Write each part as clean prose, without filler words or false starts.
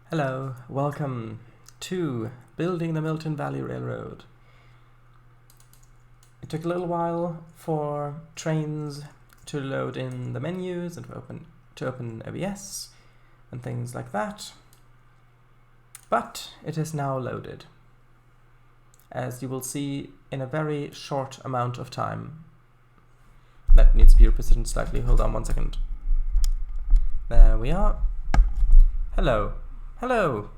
Hello, welcome to building the Milton Valley Railroad. It took a little while for Trainz to load in the menus and to open OBS and things like that, but it is now loaded, as you will see in a very short amount of time. That needs to be repositioned slightly. Hold on 1 second. There we are. Hello. Hello!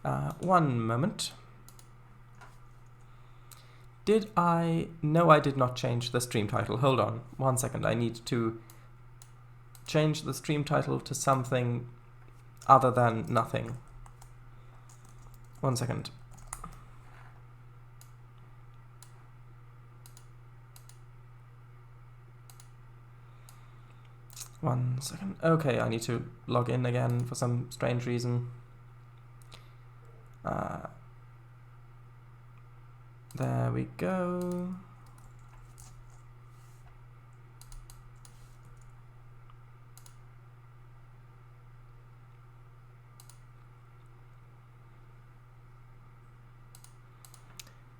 1 moment. No, I did not change the stream title. Hold on 1 second. I need to change the stream title to something other than nothing. 1 second. One second. Okay, I need to log in again for some strange reason. There we go.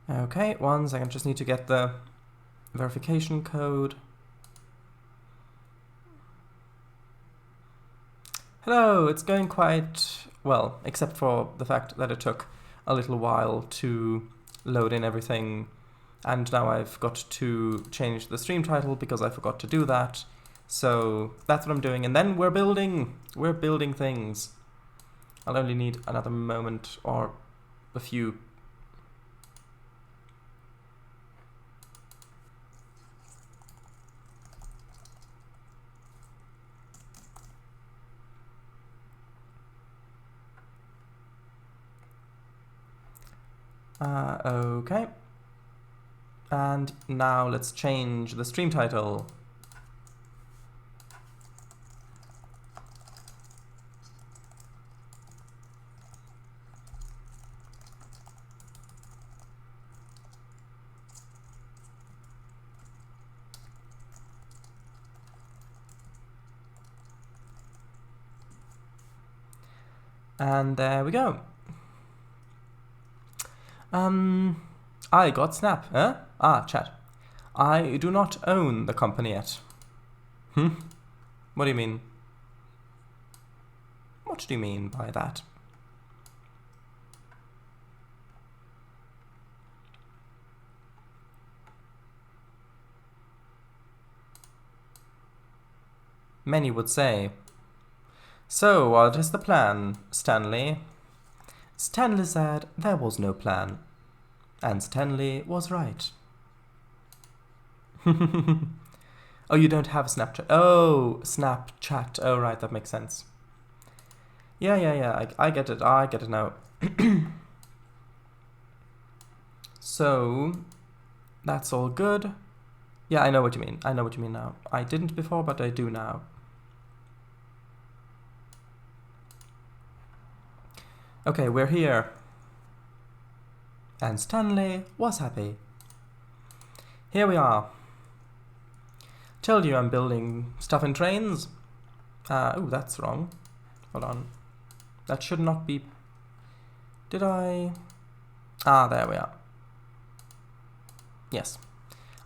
Okay, 1 second. Just need to get the verification code. Hello, it's going quite well, except for the fact that it took a little while to load in everything, and now I've got to change the stream title because I forgot to do that. So that's what I'm doing, and then we're building things. I'll only need another moment or a few. Okay, and now let's change the stream title. And there we go. I got Snap, huh? Chat. I do not own the company yet. What do you mean? What do you mean by that? Many would say. So, what is the plan, Stanley? Stanley said there was no plan. And Stanley was right. Oh, you don't have Snapchat. Oh, Snapchat. Oh, right, that makes sense. Yeah, I get it. I get it now. So, that's all good. Yeah, I know what you mean. I know what you mean now. I didn't before, but I do now. Okay, we're here. And Stanley was happy. Here we are. Told you I'm building stuff in Trainz. Oh, that's wrong. Hold on. That should not be... Did I... there we are. Yes.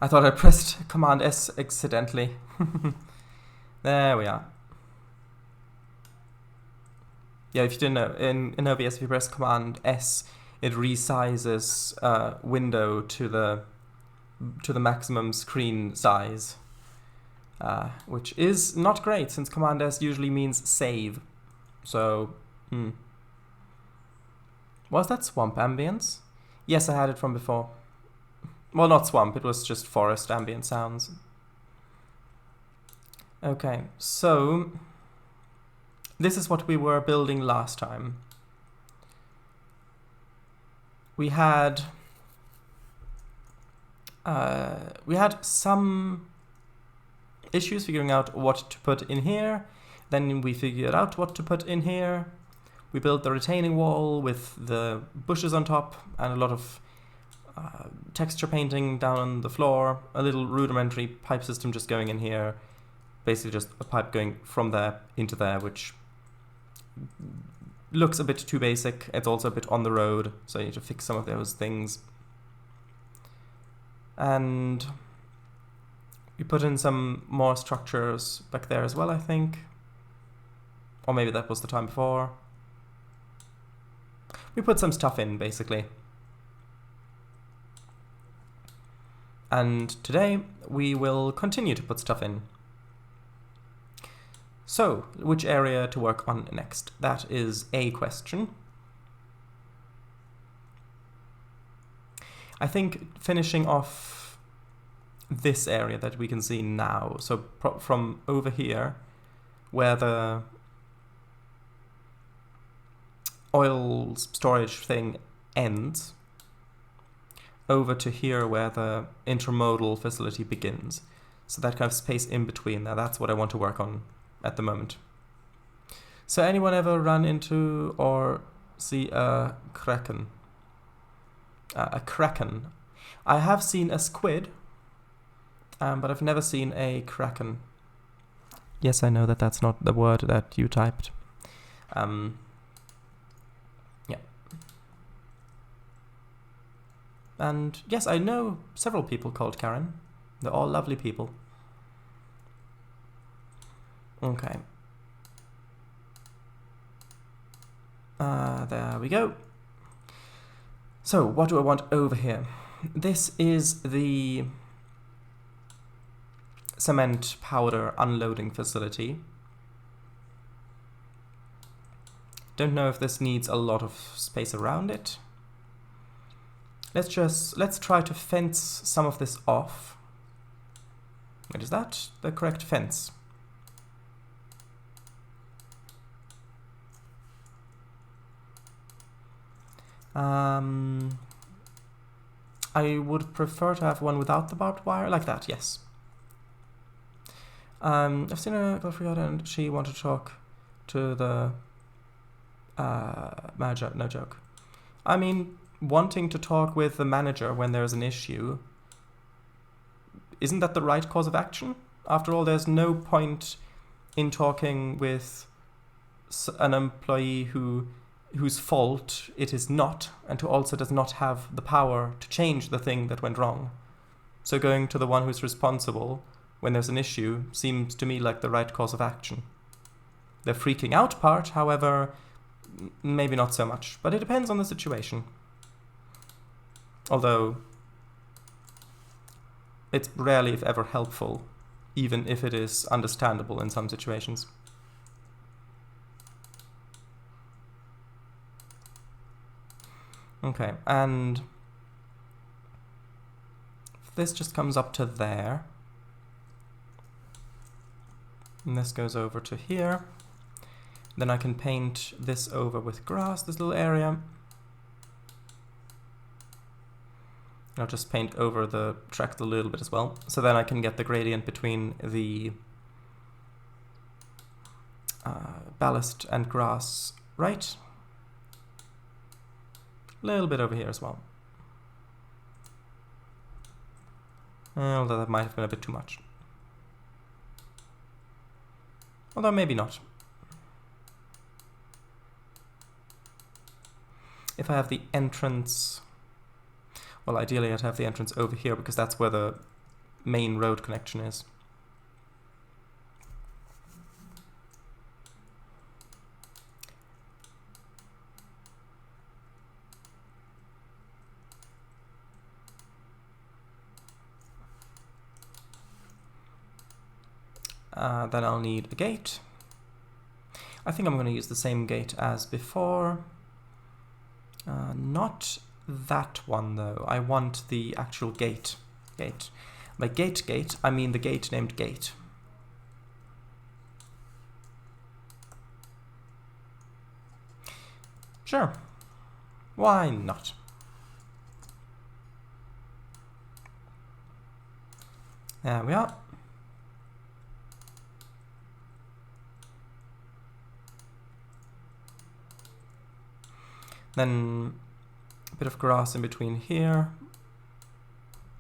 I thought I pressed Command S accidentally. There we are. Yeah, if you didn't know, in OBS, if you press Command S, it resizes window to the maximum screen size, which is not great since Command S usually means save. So, Was that swamp ambience? Yes, I had it from before. Well, not swamp, it was just forest ambient sounds. Okay, so this is what we were building last time. We had some issues figuring out what to put in here. Then we figured out what to put in here. We built the retaining wall with the bushes on top and a lot of texture painting down on the floor. A little rudimentary pipe system just going in here. basically just a pipe going from there into there, which looks a bit too basic. It's also a bit on the road, so I need to fix some of those things. And we put in some more structures back there as well, I think. Or maybe that was the time before. We put some stuff in, basically. And today we will continue to put stuff in. So, which area to work on next? That is a question. I think finishing off this area that we can see now, so from over here, where the oil storage thing ends, over to here where the intermodal facility begins. So that kind of space in between there, that's what I want to work on at the moment. So anyone ever run into or see a kraken? A kraken. I have seen a squid, but I've never seen a kraken. Yes, I know that that's not the word that you typed. Yeah. And yes, I know several people called Karen. They're all lovely people. Okay. There we go. So, what do I want over here? This is the cement powder unloading facility. Don't know if this needs a lot of space around it. Let's try to fence some of this off. Wait, is that the correct fence? I would prefer to have one without the barbed wire, like that, yes. I've seen a girlfriend and she wanted to talk to the manager, no joke. I mean, wanting to talk with the manager when there's an issue, isn't that the right course of action? After all, there's no point in talking with an employee whose fault it is not, and who also does not have the power to change the thing that went wrong. So going to the one who's responsible when there's an issue seems to me like the right course of action. The freaking out part, however, maybe not so much, but it depends on the situation. Although it's rarely, if ever, helpful, even if it is understandable in some situations. Okay, and if this just comes up to there, and this goes over to here, then I can paint this over with grass, this little area. I'll just paint over the track a little bit as well, so then I can get the gradient between the ballast and grass right. A little bit over here as well. Although that might have been a bit too much. Although maybe not. If I have the entrance... Well, ideally I'd have the entrance over here because that's where the main road connection is. Then I'll need a gate. I think I'm going to use the same gate as before. Not that one though. I want the actual gate. By gate, I mean the gate named Gate. Sure. Why not? There we are. Then a bit of grass in between here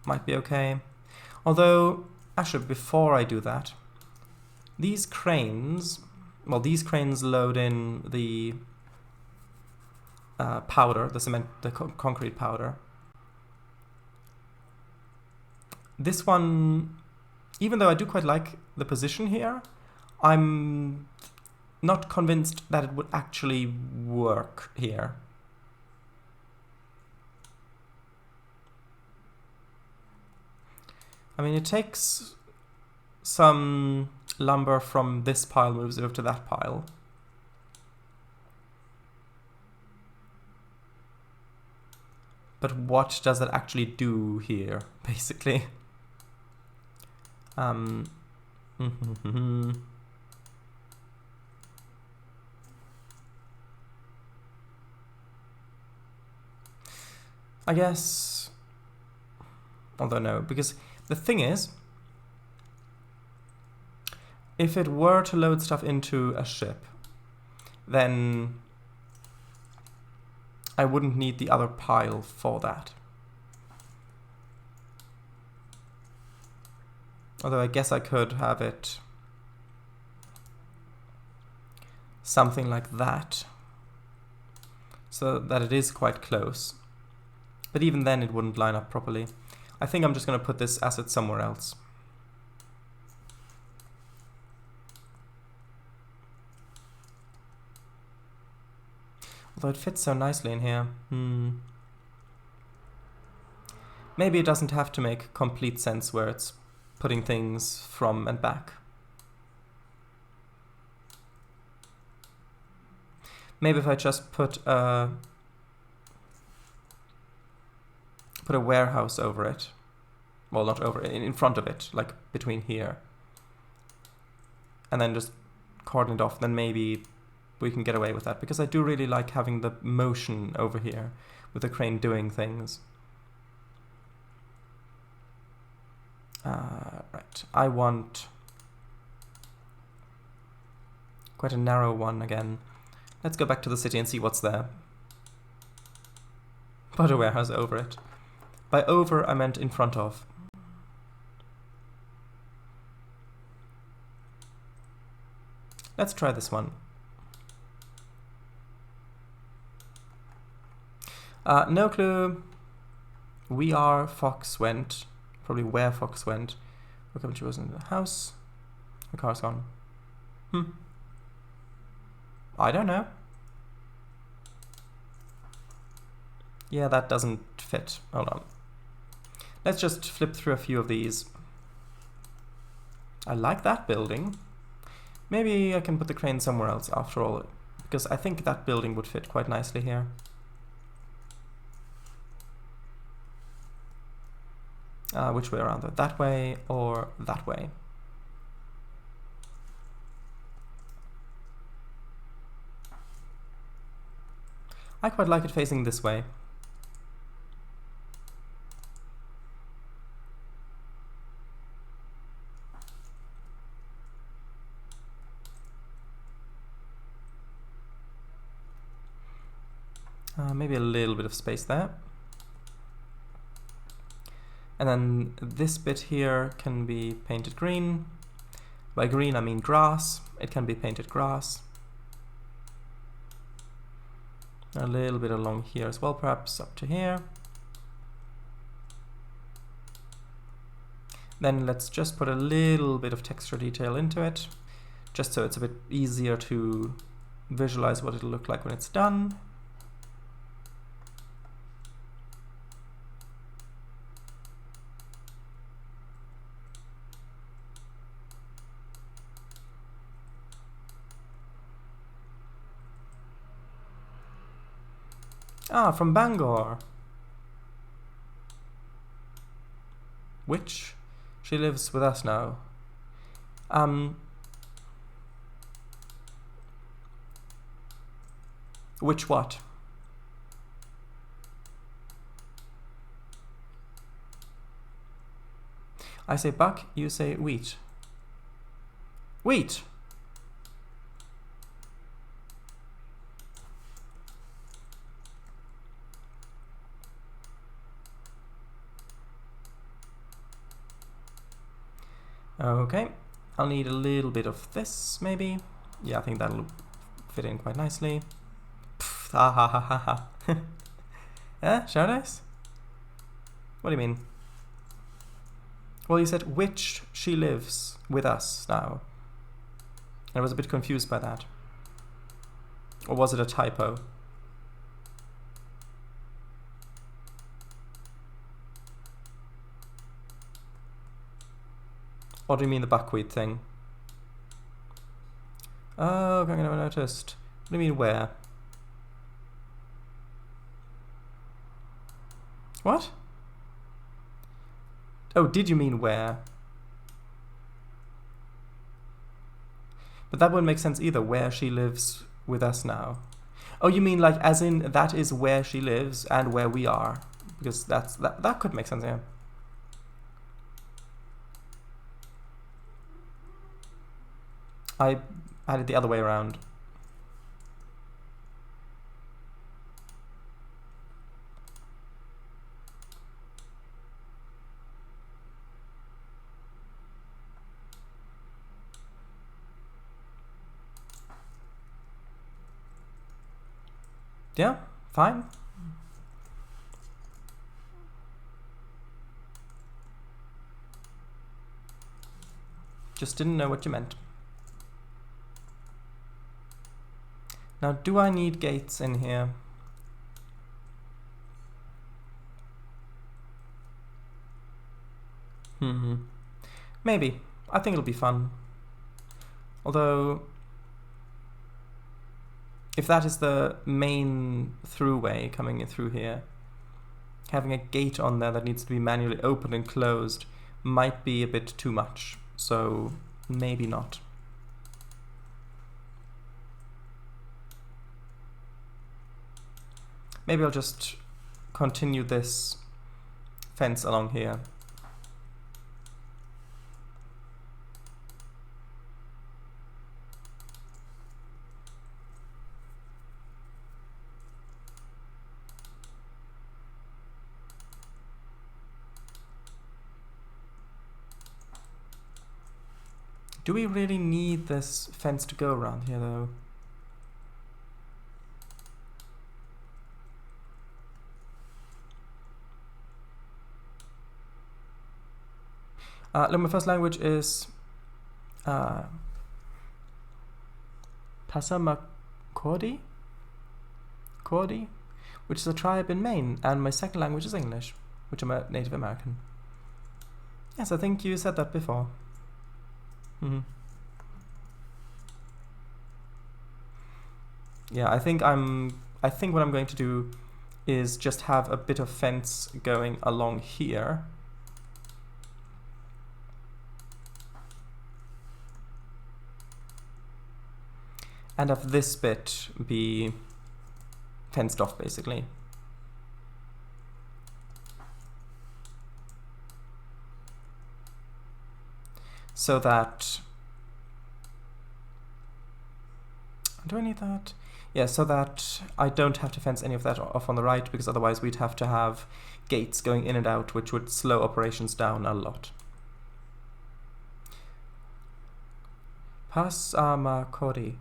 might be okay. Although, actually, before I do that, these cranes, well, these cranes load in the powder, the cement, the concrete powder. This one, even though I do quite like the position here, I'm not convinced that it would actually work here. I mean, it takes some lumber from this pile, moves it over to that pile. But what does that actually do here, basically? I guess, although no, because the thing is, if it were to load stuff into a ship, then I wouldn't need the other pile for that. Although I guess I could have it something like that, so that it is quite close. But even then it wouldn't line up properly. I think I'm just going to put this asset somewhere else. Although it fits so nicely in here. Maybe it doesn't have to make complete sense where it's putting things from and back. Maybe if I just put a warehouse over it. Well, not over it, in front of it, like between here. And then just cordon it off, then maybe we can get away with that. Because I do really like having the motion over here with the crane doing things. Right, I want quite a narrow one again. Let's go back to the city and see what's there. Put a warehouse over it. By over, I meant in front of. Let's try this one. No clue. We are Fox went. Probably where Fox went. Look up, she was in the house. The car's gone. I don't know. Yeah, that doesn't fit. Hold on. Let's just flip through a few of these. I like that building. Maybe I can put the crane somewhere else after all, because I think that building would fit quite nicely here. Which way around though? That way or that way? I quite like it facing this way. Maybe a little bit of space there. And then this bit here can be painted green. By green I mean grass. It can be painted grass. A little bit along here as well, perhaps up to here. Then let's just put a little bit of texture detail into it, just so it's a bit easier to visualize what it'll look like when it's done. Ah, from Bangor. Which? She lives with us now. Which what? I say buck, you say wheat. Wheat! Okay, I'll need a little bit of this, maybe. Yeah, I think that'll fit in quite nicely. Pff, ha ha ha ha ha. Eh, Shoutouts? What do you mean? Well, you said which she lives with us now. I was a bit confused by that. Or was it a typo? Or do you mean the buckwheat thing? Oh, I never noticed. What do you mean where? What? Oh, did you mean where? But that wouldn't make sense either, where she lives with us now. Oh, you mean like as in that is where she lives and where we are? Because that could make sense, yeah. I had it the other way around. Yeah, fine. Just didn't know what you meant. Now, do I need gates in here? Maybe. I think it'll be fun. Although, if that is the main throughway coming in through here, having a gate on there that needs to be manually opened and closed might be a bit too much. So, maybe not. Maybe I'll just continue this fence along here. Do we really need this fence to go around here, though? Look, my first language is Passamaquoddy, which is a tribe in Maine, and my second language is English, which I'm a Native American. Yes, I think you said that before. Yeah, I think what I'm going to do is just have a bit of fence going along here. And have this bit be fenced off, basically. So that... Do I need that? Yeah, so that I don't have to fence any of that off on the right, because otherwise we'd have to have gates going in and out, which would slow operations down a lot. Passamaquoddy.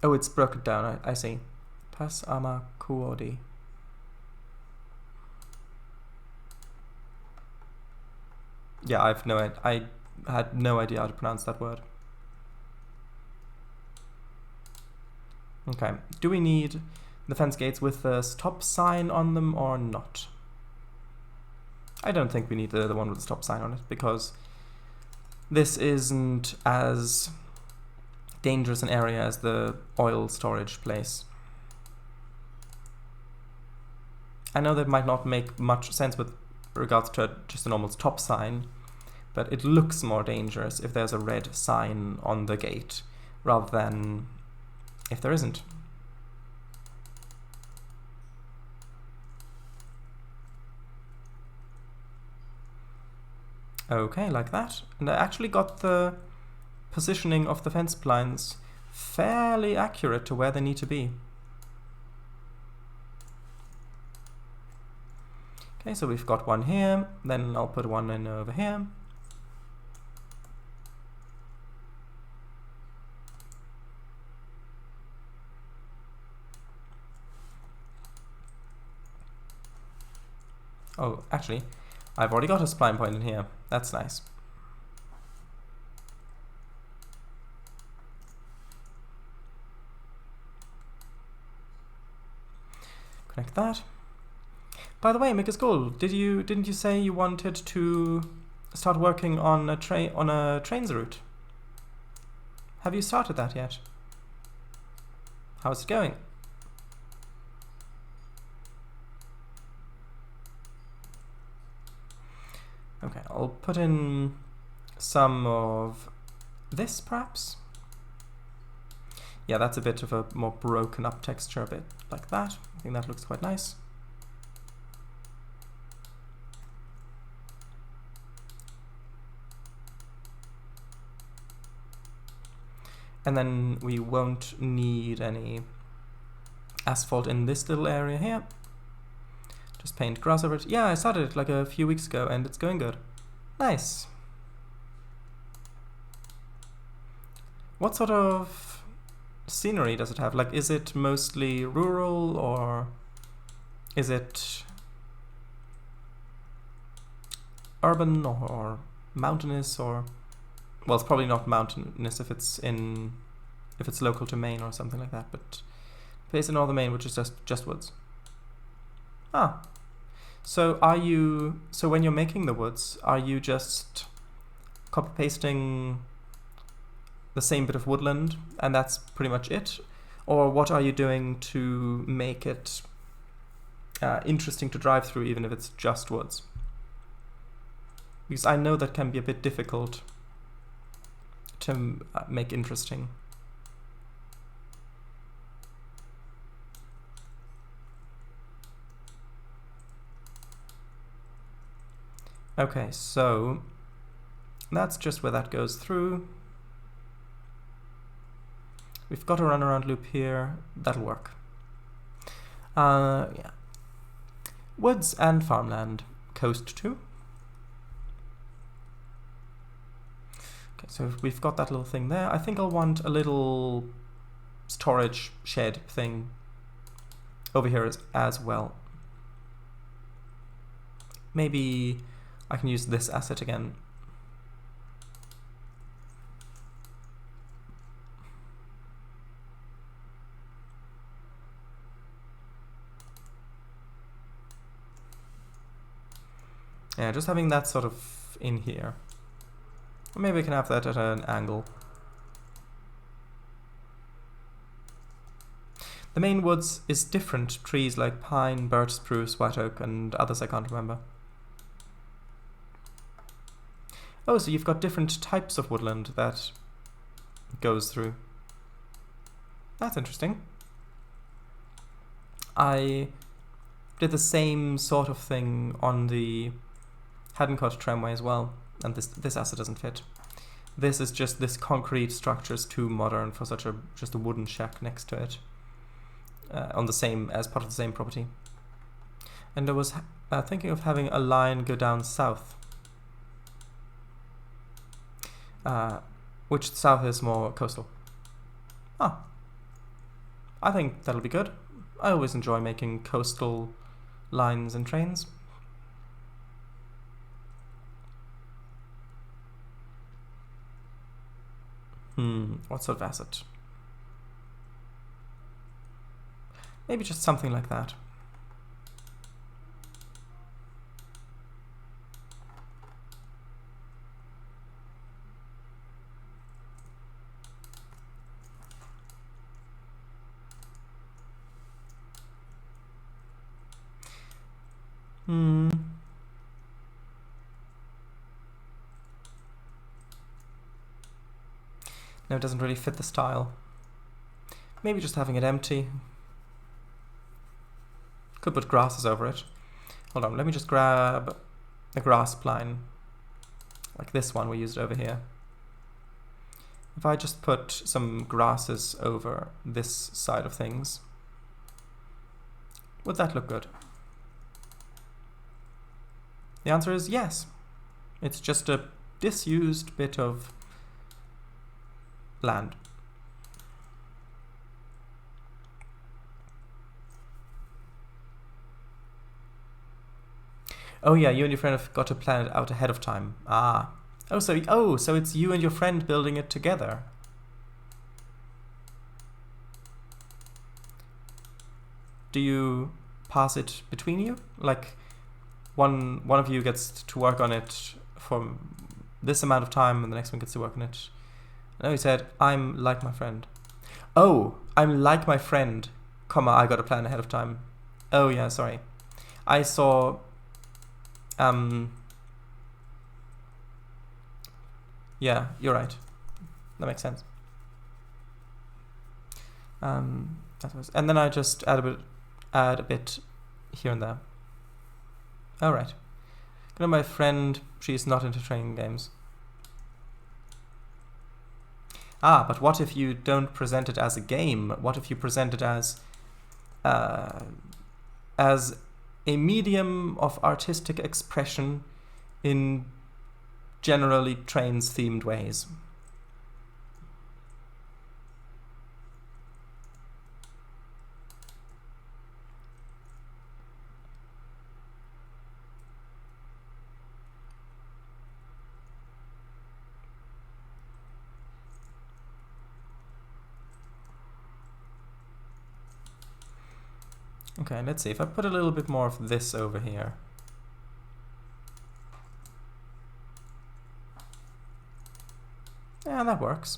Oh, it's broken down, I see. Passamaquoddy. Yeah, I had no idea how to pronounce that word. Okay, do we need the fence gates with the stop sign on them or not? I don't think we need the one with the stop sign on it, because this isn't as dangerous an area as the oil storage place. I know that might not make much sense with regards to just a normal stop sign, but it looks more dangerous if there's a red sign on the gate rather than if there isn't. Okay, like that. And I actually got the positioning of the fence blinds fairly accurate to where they need to be. Okay, so we've got one here, then I'll put one in over here. Oh, actually, I've already got a spline point in here. That's nice. Connect that. By the way, Mika's School, didn't you say you wanted to start working on a Trainz route? Have you started that yet? How's it going? Okay, I'll put in some of this, perhaps. Yeah, that's a bit of a more broken up texture, a bit like that. I think that looks quite nice. And then we won't need any asphalt in this little area here. Just paint grass over it. Yeah, I started it like a few weeks ago and it's going good. Nice. What sort of scenery does it have? Like, is it mostly rural or is it urban or mountainous or... Well, it's probably not mountainous if it's local to Maine or something like that, but based in northern Maine, which is just woods. Ah. So when you're making the woods, are you just copy pasting the same bit of woodland and that's pretty much it? Or what are you doing to make it interesting to drive through, even if it's just woods? Because I know that can be a bit difficult to make interesting. Okay, so that's just where that goes through. We've got a runaround loop here. That'll work. Yeah. Woods and farmland. Coast 2. Okay, so we've got that little thing there. I think I'll want a little storage shed thing over here as well. Maybe I can use this asset again. Yeah, just having that sort of in here. Or maybe we can have that at an angle. The main woods is different trees like pine, birch, spruce, white oak, and others I can't remember. Oh, so you've got different types of woodland that goes through. That's interesting. I did the same sort of thing on the Haddencote tramway as well, and this asset doesn't fit. This is just, this concrete structure is too modern for such a just a wooden shack next to it, on the same, as part of the same property. And I was thinking of having a line go down south, which south is more coastal. Ah, I think that'll be good. I always enjoy making coastal lines and trains. What sort of asset? Maybe just something like that. No, it doesn't really fit the style. Maybe just having it empty. Could put grasses over it. Hold on, let me just grab a grass spline, like this one we used over here. If I just put some grasses over this side of things, would that look good? The answer is yes. It's just a disused bit of land. Oh yeah, you and your friend have got to plan it out ahead of time. Ah. So it's you and your friend building it together. Do you pass it between you? Like one of you gets to work on it for this amount of time and the next one gets to work on it. No, he said, I'm like my friend. Oh, I'm like my friend, comma, I got a plan ahead of time. Oh yeah, sorry. I saw yeah, you're right. That makes sense. And then I just add a bit here and there. All right. You know, my friend, she's not into training games. Ah, but what if you don't present it as a game? What if you present it as a medium of artistic expression in generally Trainz-themed ways? Okay, let's see. If I put a little bit more of this over here. Yeah, that works.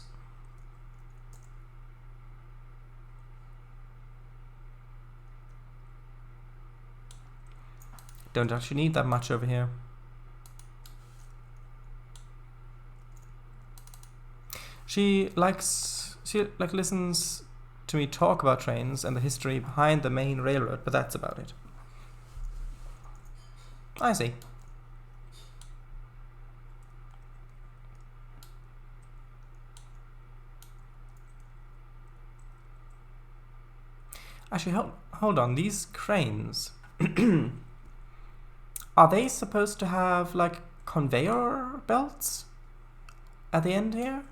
Don't actually need that much over here. She listens to me talk about trains and the history behind the main railroad, but that's about it. I see. Actually, hold on. These cranes, are they supposed to have like conveyor belts at the end here?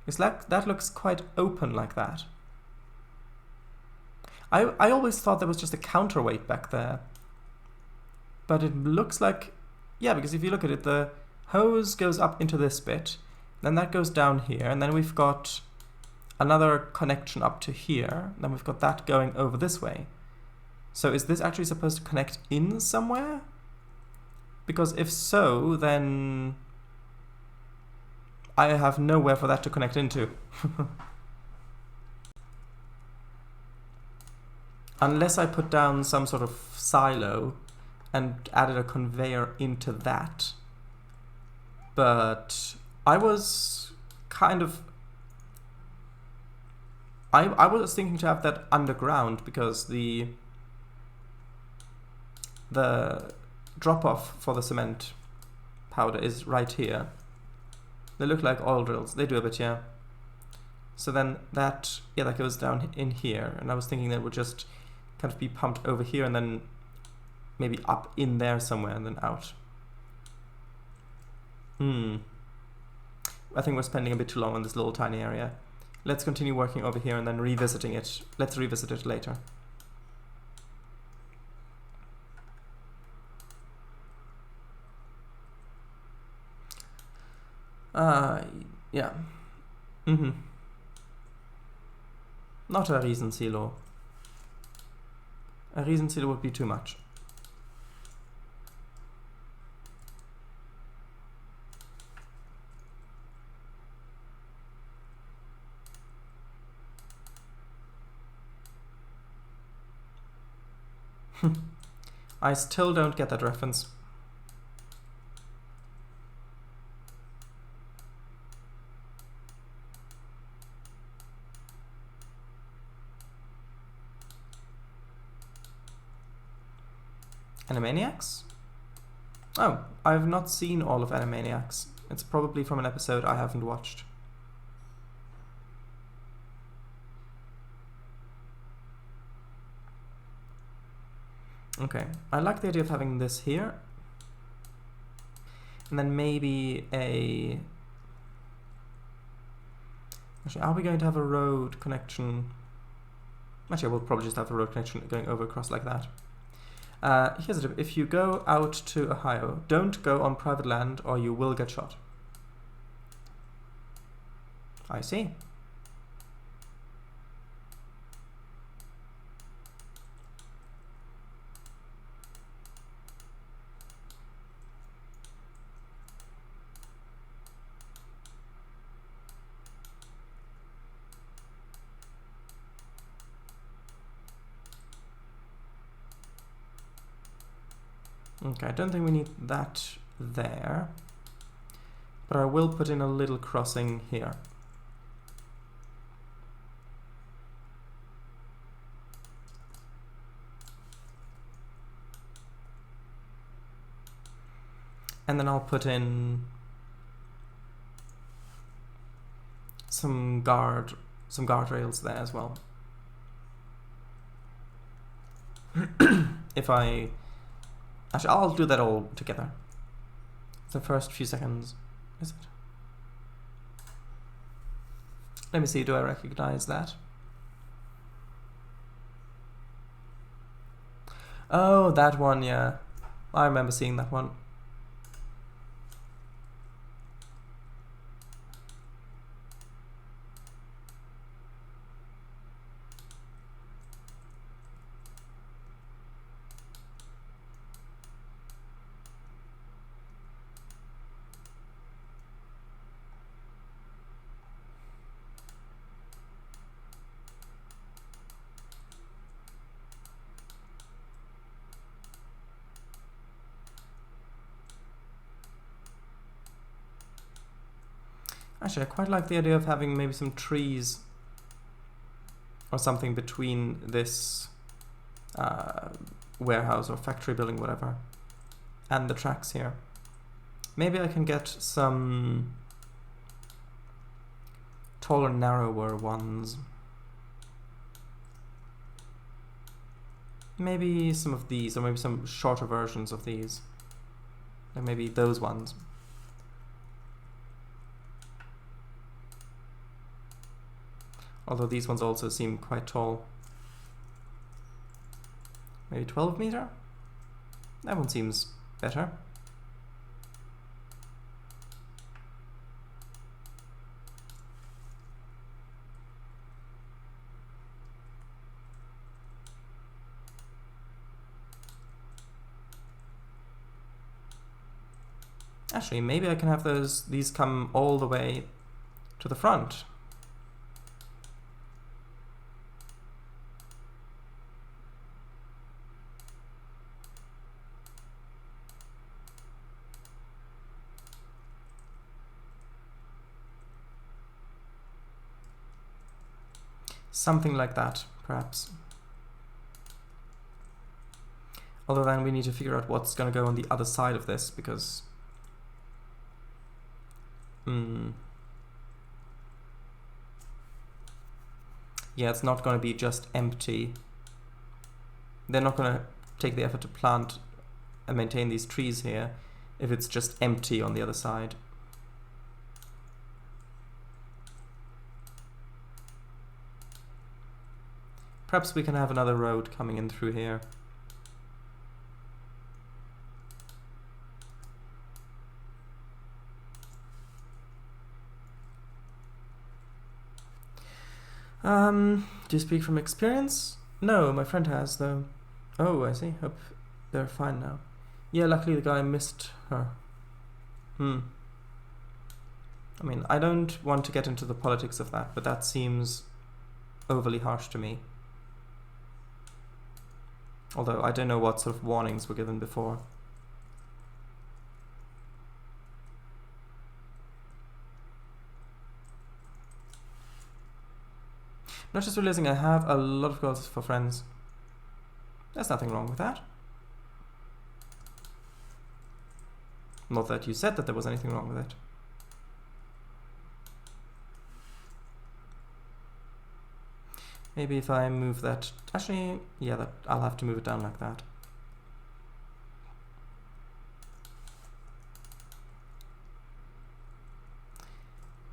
Because that looks quite open like that. I always thought there was just a counterweight back there. But it looks like, yeah, because if you look at it, the hose goes up into this bit, then that goes down here, and then we've got another connection up to here, then we've got that going over this way. So is this actually supposed to connect in somewhere? Because if so, then I have nowhere for that to connect into. Unless I put down some sort of silo and added a conveyor into that. But I was kind of... I was thinking to have that underground because the drop-off for the cement powder is right here. They look like oil drills. They do a bit, yeah. So then that goes down in here. And I was thinking that would just kind of be pumped over here and then maybe up in there somewhere and then out. I think we're spending a bit too long on this little tiny area. Let's continue working over here and then revisiting it. Let's revisit it later. Yeah. Not a Riesensilo. A Riesensilo would be too much. I still don't get that reference. Animaniacs? Oh, I've not seen all of Animaniacs. It's probably from an episode I haven't watched. Okay, I like the idea of having this here. And then maybe a... Actually, are we going to have a road connection? Actually, we'll probably just have a road connection going over across like that. Here's a tip. If you go out to Ohio, don't go on private land or you will get shot. I see. Okay, I don't think we need that there, but I will put in a little crossing here. And then I'll put in some guardrails there as well. If I... Actually, I'll do that all together. The first few seconds, is it? Let me see, do I recognize that? Oh, that one, yeah. I remember seeing that one. Actually, I quite like the idea of having maybe some trees or something between this warehouse or factory building, whatever, and the tracks here. Maybe I can get some taller, narrower ones. Maybe some of these, or maybe some shorter versions of these. Like maybe those ones. Although these ones also seem quite tall. Maybe 12 meter? That one seems better. Actually, maybe I can have these come all the way to the front. Something like that, perhaps. Although then we need to figure out what's going to go on the other side of this, because... yeah, it's not going to be just empty. They're not going to take the effort to plant and maintain these trees here if it's just empty on the other side. Perhaps we can have another road coming in through here. Do you speak from experience? No, my friend has, though. Oh, I see. Hope they're fine now. Yeah, luckily the guy missed her. I mean, I don't want to get into the politics of that, but that seems overly harsh to me. Although I don't know what sort of warnings were given before. I'm not just realizing I have a lot of goals for friends. There's nothing wrong with that. Not that you said that there was anything wrong with it. Maybe if I move that... Actually, yeah, I'll have to move it down like that.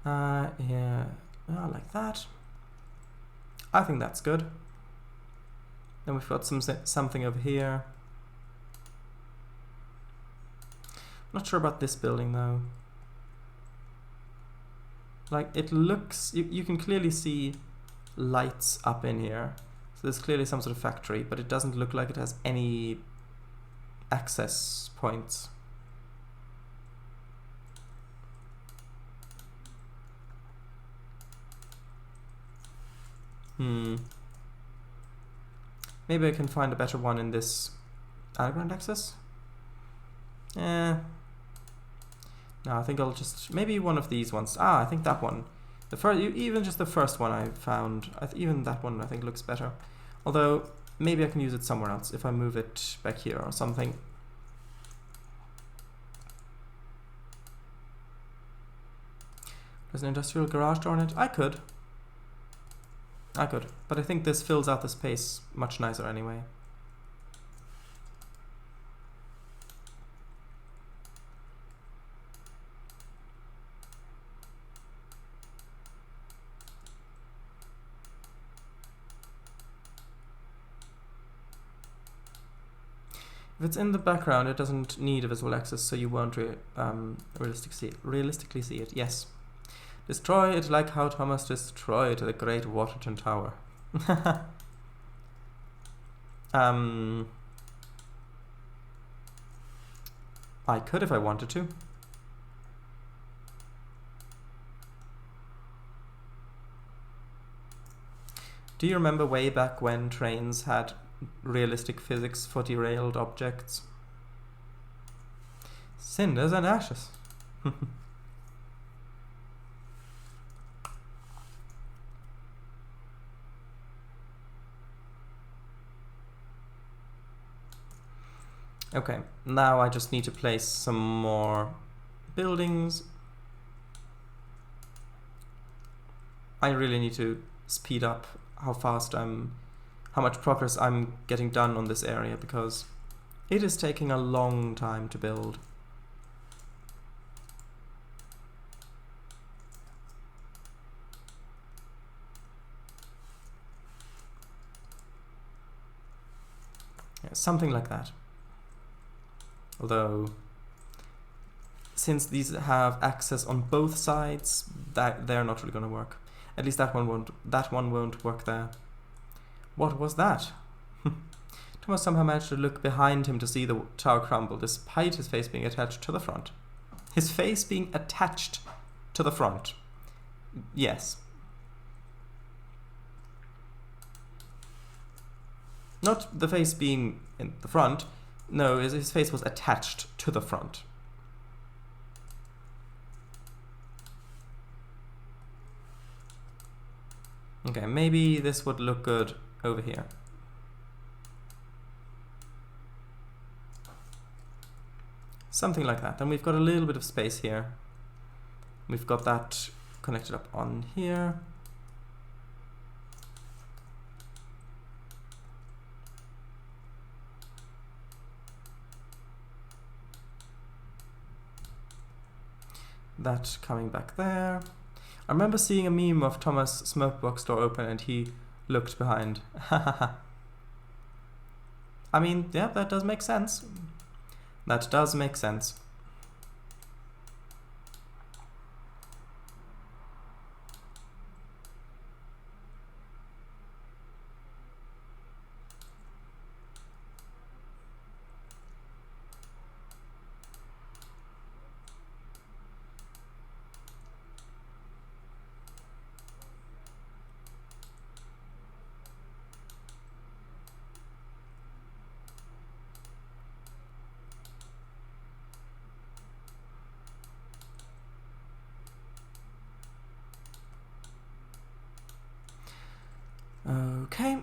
Yeah, like that. I think that's good. Then we've got something over here. Not sure about this building though. Like, it looks, you can clearly see lights up in here. So there's clearly some sort of factory, but it doesn't look like it has any access points. Maybe I can find a better one in this underground access? No, I think I'll just, maybe one of these ones. I think that one. The first, even just the first one I found, even that one I think looks better. Although, maybe I can use it somewhere else if I move it back here or something. There's an industrial garage door in it. I could, but I think this fills out the space much nicer anyway. If it's in the background, it doesn't need a visual access, so you won't realistically see it. Yes. Destroy it like how Thomas destroyed the Great Waterton Tower. I could if I wanted to. Do you remember way back when Trainz had realistic physics for derailed objects? Cinders and ashes. Okay, now I just need to place some more buildings. I really need to speed up how much progress I'm getting done on this area, because it is taking a long time to build. Yeah, something like that. Although, since these have access on both sides, they're not really going to work. At least that one won't work there. What was that? Thomas somehow managed to look behind him to see the tower crumble, despite his face being attached to the front. His face being attached to the front. Yes. Not the face being in the front. No, his face was attached to the front. Okay, maybe this would look good over here. Something like that. Then we've got a little bit of space here. We've got that connected up on here. That coming back there. I remember seeing a meme of Thomas' smokebox door open and he looked behind. I mean, yeah, that does make sense. That does make sense. Okay.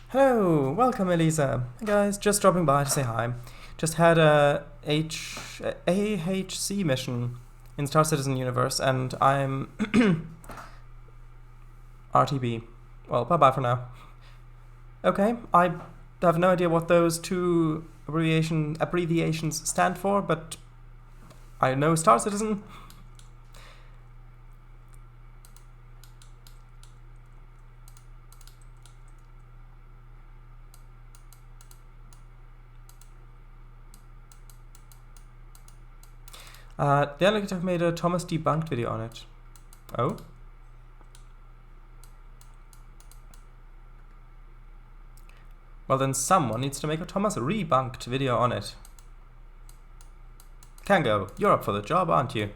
Hello, welcome Elisa. Hey guys, just dropping by to say hi. Just had a AHC mission in Star Citizen Universe and I'm RTB. Well, bye-bye for now. Okay, I have no idea what those two abbreviations stand for, but I know Star Citizen. The Analytics have made a Thomas debunked video on it. Oh? Well, then someone needs to make a Thomas rebunked video on it. Kango, you're up for the job, aren't you?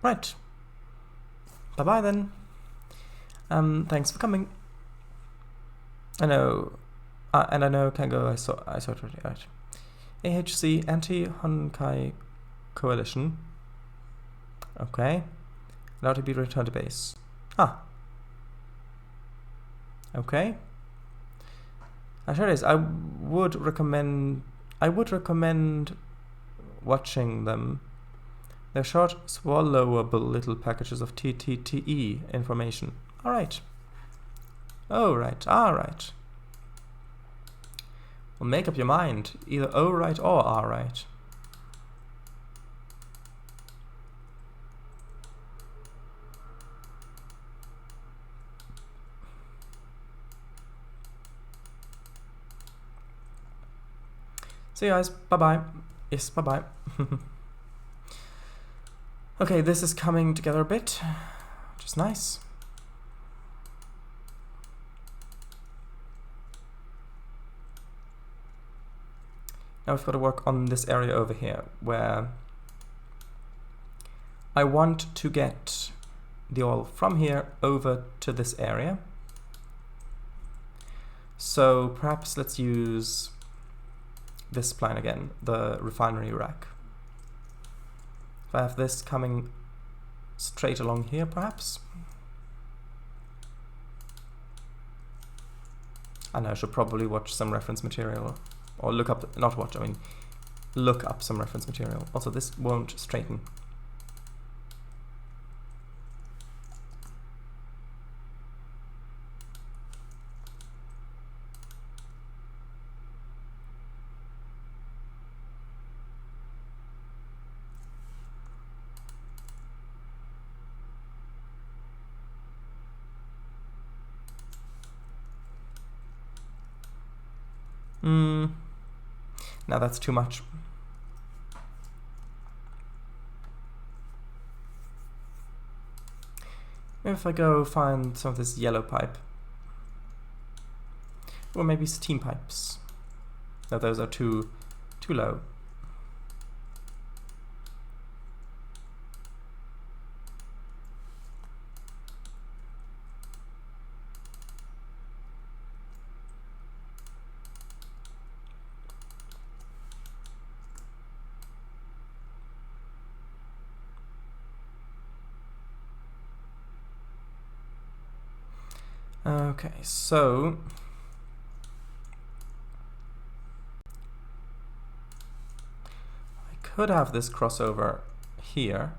Right. Bye-bye then. Thanks for coming. I know, and I know Kango, I saw it already, right. AHC, Anti-Honkai Coalition. Okay. Allowed to be returned to base. Ah. Okay. Sure it is. I would recommend watching them. They're short, swallowable little packages of TTTE information. Alright. Oh, right. Alright. Well, make up your mind. Either oh right or alright. See you guys. Bye-bye. Yes, bye-bye. Okay, this is coming together a bit, which is nice. Now we've got to work on this area over here, where I want to get the oil from here over to this area. So perhaps let's use this plan again, the refinery rack. If I have this coming straight along here, perhaps. I know I should probably watch some reference material, or look up, not watch, I mean look up some reference material. Also, this won't straighten. Now that's too much. Maybe if I go find some of this yellow pipe. Or maybe steam pipes. No, those are too low. Okay, so I could have this crossover here,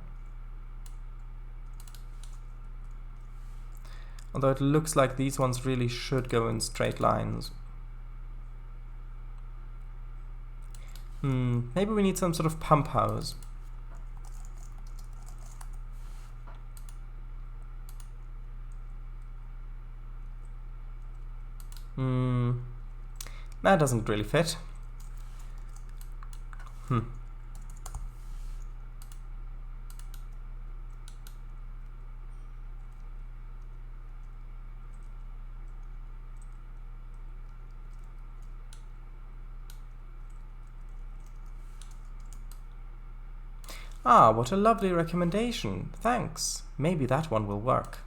although it looks like these ones really should go in straight lines. Maybe we need some sort of pump house. That doesn't really fit. Ah, what a lovely recommendation. Thanks. Maybe that one will work.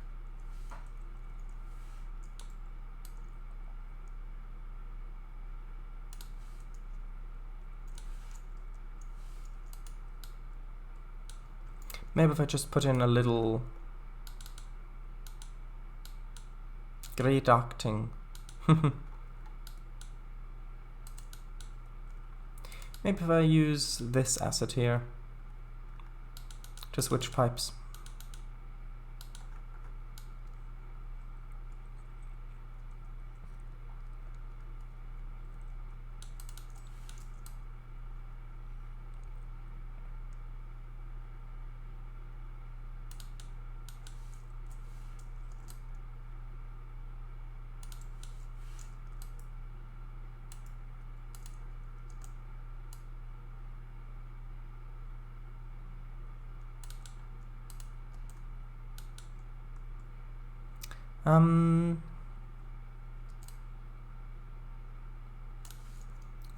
Maybe if I just put in a little great acting. Maybe if I use this asset here to switch pipes.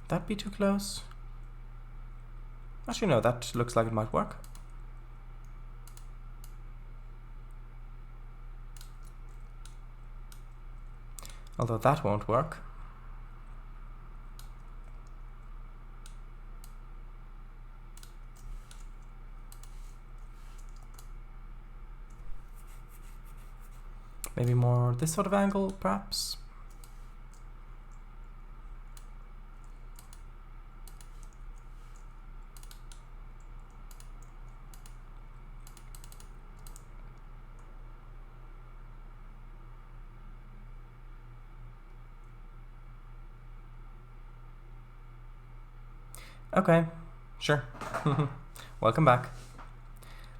That be too close? Actually, no, that looks like it might work. Although that won't work. Maybe more this sort of angle, perhaps? Okay, sure. Welcome back.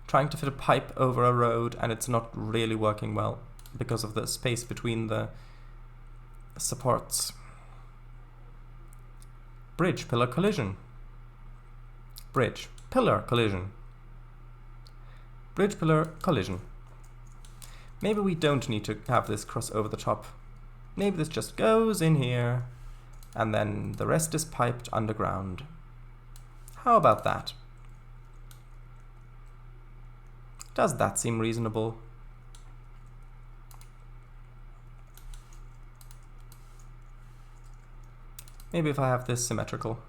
Trying to fit a pipe over a road and it's not really working well because of the space between the supports. Bridge, pillar, collision. Bridge, pillar, collision. Bridge, pillar, collision. Maybe we don't need to have this cross over the top. Maybe this just goes in here and then the rest is piped underground. How about that? Does that seem reasonable? Maybe if I have this symmetrical.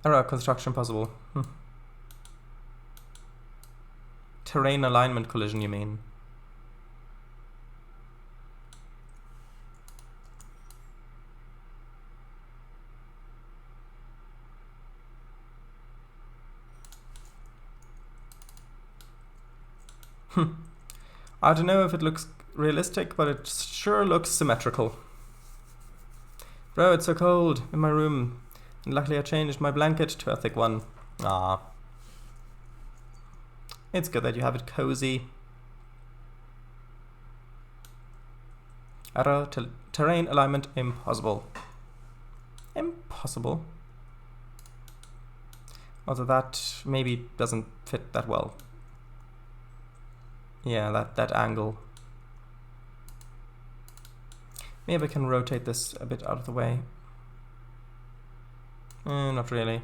Error construction possible. Terrain alignment collision, you mean? I don't know if it looks realistic, but it sure looks symmetrical. Bro, it's so cold in my room. And luckily I changed my blanket to a thick one. Ah. It's good that you have it cozy. Error, terrain alignment impossible. Impossible. Although that maybe doesn't fit that well. Yeah, that angle. Maybe I can rotate this a bit out of the way. Not really.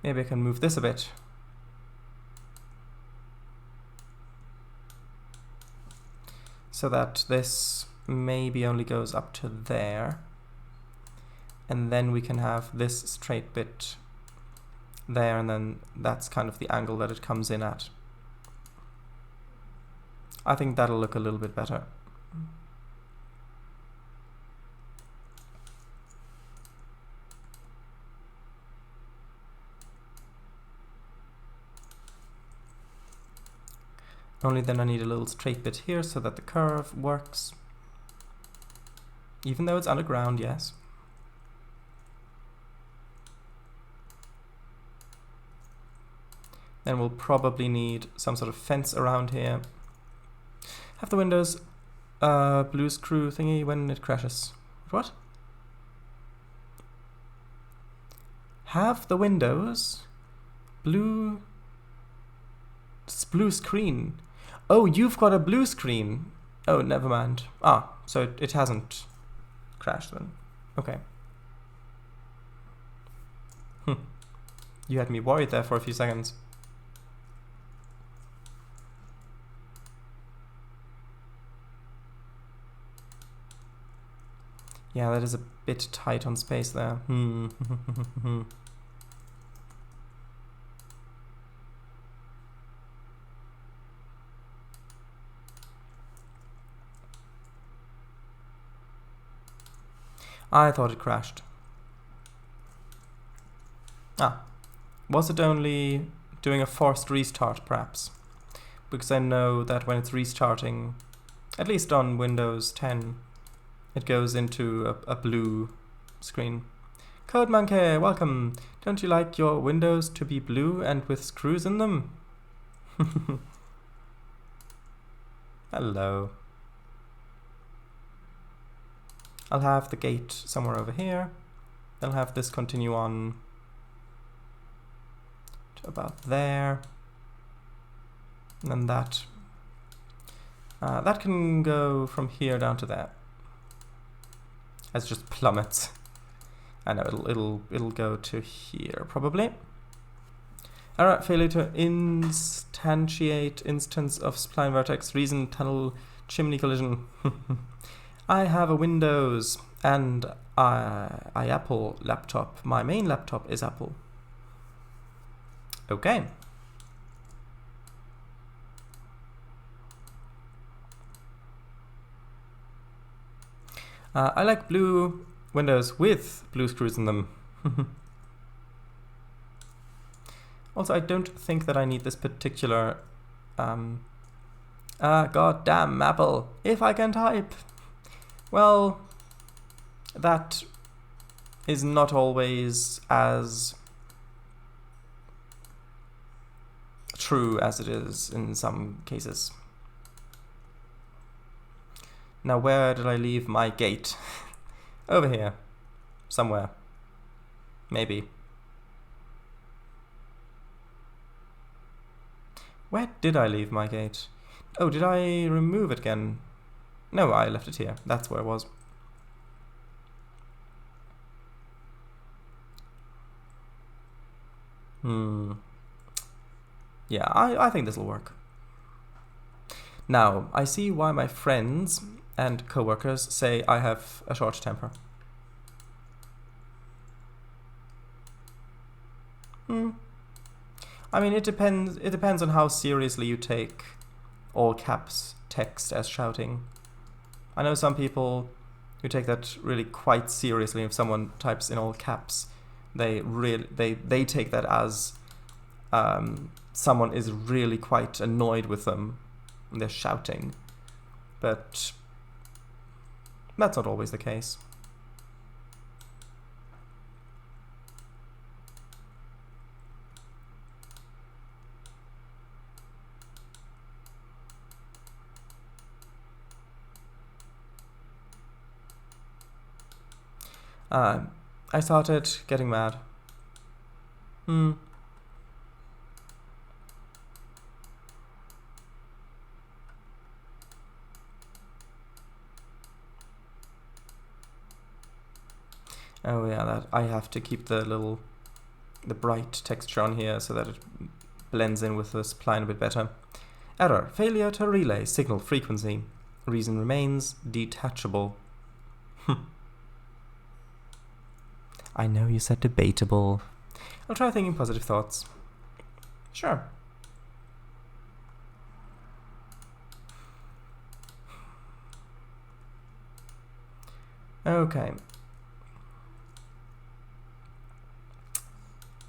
Maybe I can move this a bit. So that this maybe only goes up to there. And then we can have this straight bit there, and then that's kind of the angle that it comes in at. I think that'll look a little bit better. Only then I need a little straight bit here so that the curve works. Even though it's underground, yes. Then we'll probably need some sort of fence around here. Have the windows blue screw thingy when it crashes. What? Have the windows blue screen. Oh, you've got a blue screen. Oh, never mind. Ah, so it hasn't crashed then. Okay. You had me worried there for a few seconds. Yeah, that is a bit tight on space there. I thought it crashed. Ah, was it only doing a forced restart perhaps? Because I know that when it's restarting, at least on Windows 10, it goes into a blue screen. Code Monkey, welcome! Don't you like your windows to be blue and with screws in them? Hello. I'll have the gate somewhere over here. I'll have this continue on to about there. And then that. That can go from here down to there. As just plummets. I know it'll go to here probably. Alright, failure to instantiate instance of spline vertex reason tunnel chimney collision. I have a Windows and I Apple laptop. My main laptop is Apple. Okay. I like blue windows with blue screws in them. Also, I don't think that I need this particular... God damn, Apple, if I can type. Well, that is not always as true as it is in some cases. Now, where did I leave my gate? Over here. Somewhere. Maybe. Where did I leave my gate? Oh, did I remove it again? No, I left it here. That's where it was. Yeah, I think this will work. Now, I see why my friends and co-workers say I have a short temper. I mean, it depends on how seriously you take all caps text as shouting. I know some people who take that really quite seriously. If someone types in all caps, they take that as someone is really quite annoyed with them and they're shouting. But that's not always the case. I started getting mad. Oh yeah, that I have to keep the bright texture on here so that it blends in with the spline a bit better. Error, failure to relay signal frequency. Reason remains detachable. I know you said debatable. I'll try thinking positive thoughts. Sure. Okay.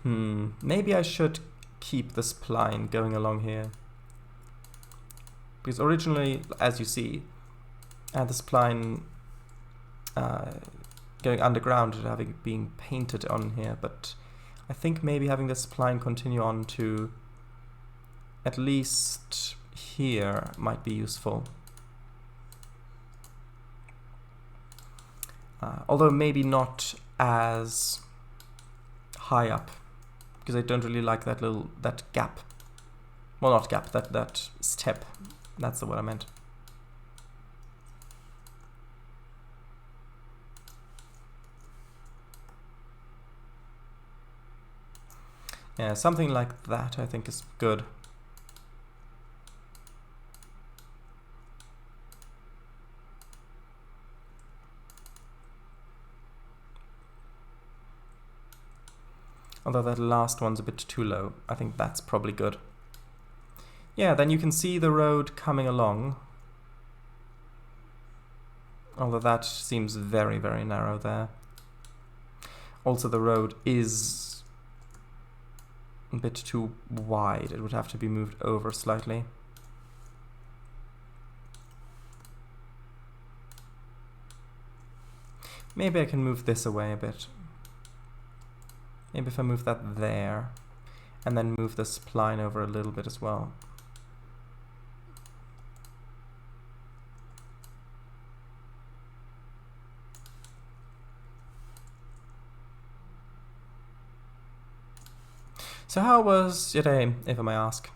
Maybe I should keep the spline going along here. Because originally, as you see, I had the spline going underground and being painted on here, but I think maybe having the spline continue on to at least here might be useful. Although maybe not as high up, because I don't really like that gap. Well, not gap, that step. That's the word I meant. Yeah, something like that I think is good. Although that last one's a bit too low. I think that's probably good. Yeah, then you can see the road coming along. Although that seems very, very narrow there. Also, the road is a bit too wide. It would have to be moved over slightly. Maybe I can move this away a bit. Maybe if I move that there, and then move the spline over a little bit as well. So how was your day, if I may ask?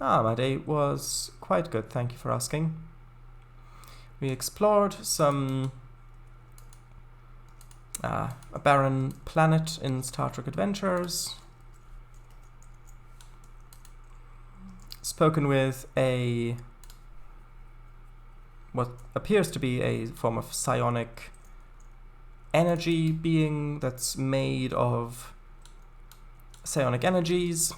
My day was quite good, thank you for asking. We explored some a barren planet in Star Trek Adventures. Spoken with what appears to be a form of psionic energy being that's made of psionic energies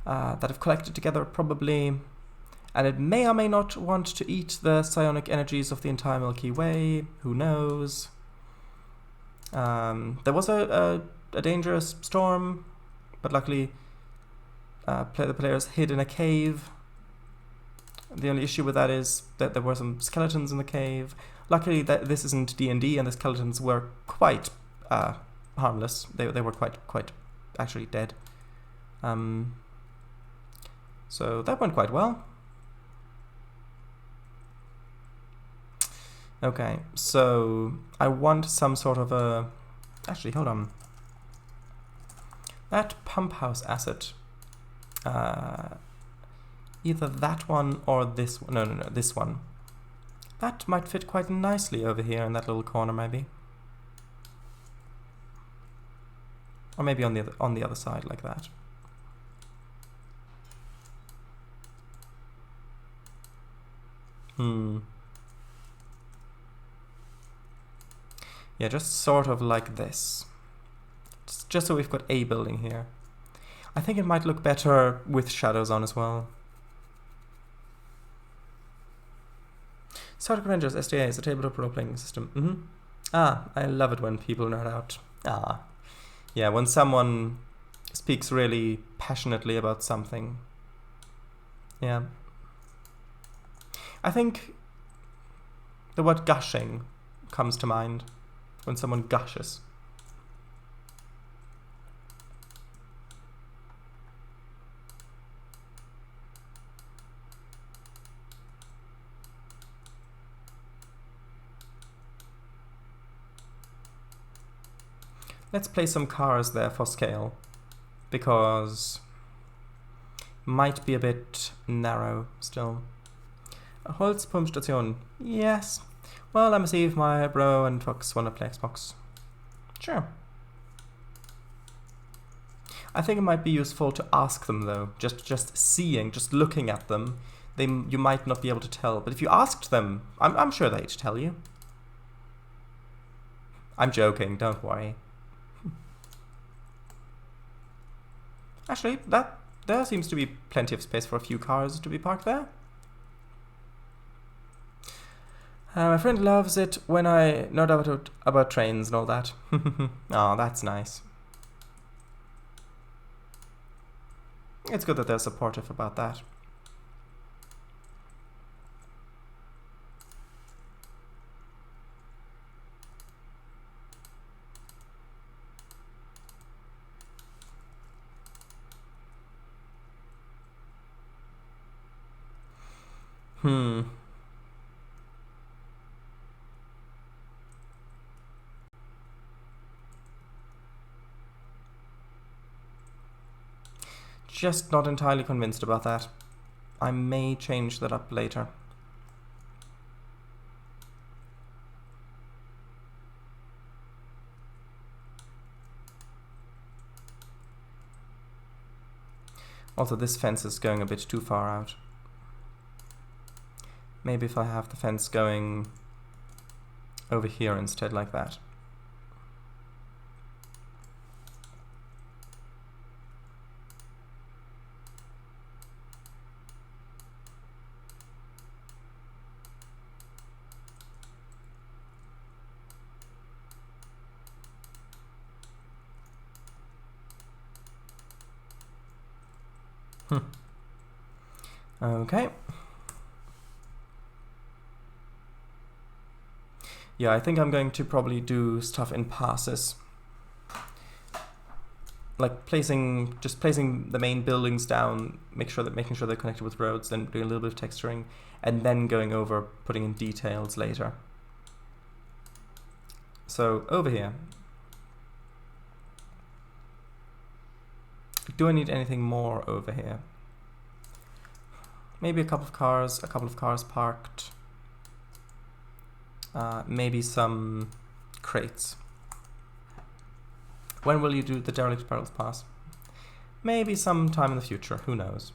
that have collected together probably, and it may or may not want to eat the psionic energies of the entire Milky Way, who knows. There was a dangerous storm, but luckily the players hid in a cave. The only issue with that is that there were some skeletons in the cave. Luckily this isn't D&D, and the skeletons were quite harmless. They were quite actually dead. So that went quite well. Okay, so I want some sort of a... Actually, hold on. That pump house asset. Either that one or this one. No, this one. That might fit quite nicely over here in that little corner, maybe. Or maybe on the other side, like that. Yeah, just sort of like this. Just so we've got a building here. I think it might look better with shadows on as well. Star Trek Adventures, SDA, is a tabletop role-playing system. I love it when people nerd out. Yeah, when someone speaks really passionately about something. Yeah. I think the word gushing comes to mind when someone gushes. Let's place some cars there for scale, because might be a bit narrow still. Holzpumpstation. Yes. Well, let me see if my bro and Fox want to play Xbox. Sure. I think it might be useful to ask them though. Just seeing, just looking at them, you might not be able to tell. But if you asked them, I'm sure they'd tell you. I'm joking, don't worry. Actually, there seems to be plenty of space for a few cars to be parked there. My friend loves it when I nerd about trains and all that. Oh, that's nice. It's good that they're supportive about that. Just not entirely convinced about that. I may change that up later. Also, this fence is going a bit too far out. Maybe if I have the fence going over here instead, like that. Okay. Yeah, I think I'm going to probably do stuff in passes. Like just placing the main buildings down, making sure they're connected with roads, then doing a little bit of texturing, and then going over, putting in details later. So over here, do I need anything more over here? Maybe a couple of cars parked. Maybe some crates. When will you do the derelict barrels pass? Maybe sometime in the future, who knows.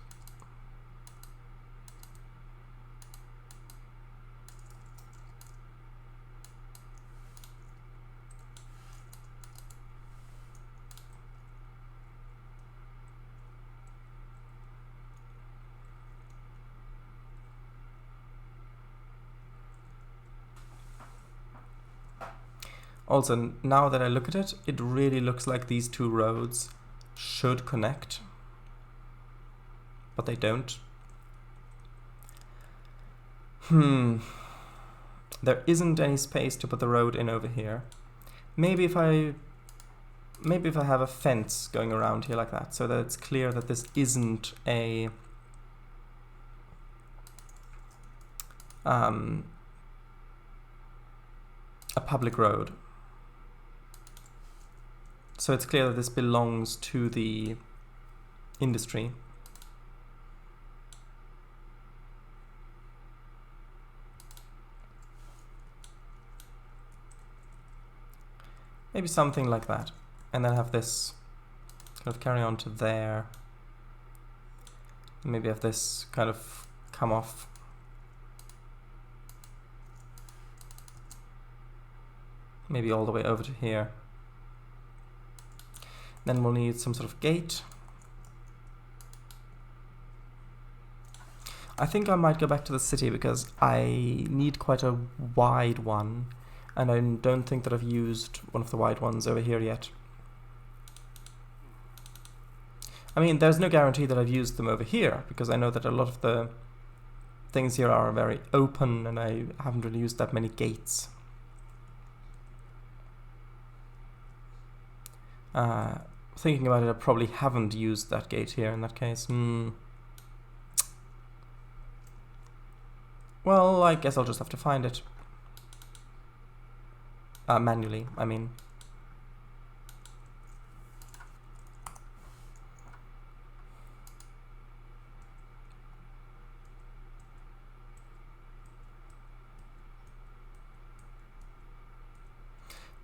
Also, now that I look at it, it really looks like these two roads should connect, but they don't. There isn't any space to put the road in over here. Maybe if I have a fence going around here like that, so that it's clear that this isn't a public road. So it's clear that this belongs to the industry. Maybe something like that. And then have this kind of carry on to there. Maybe have this kind of come off. Maybe all the way over to here. Then we'll need some sort of gate. I think I might go back to the city because I need quite a wide one, and I don't think that I've used one of the wide ones over here yet. I mean, there's no guarantee that I've used them over here, because I know that a lot of the things here are very open and I haven't really used that many gates. Thinking about it, I probably haven't used that gate here in that case. Well, I guess I'll just have to find it. Manually, I mean.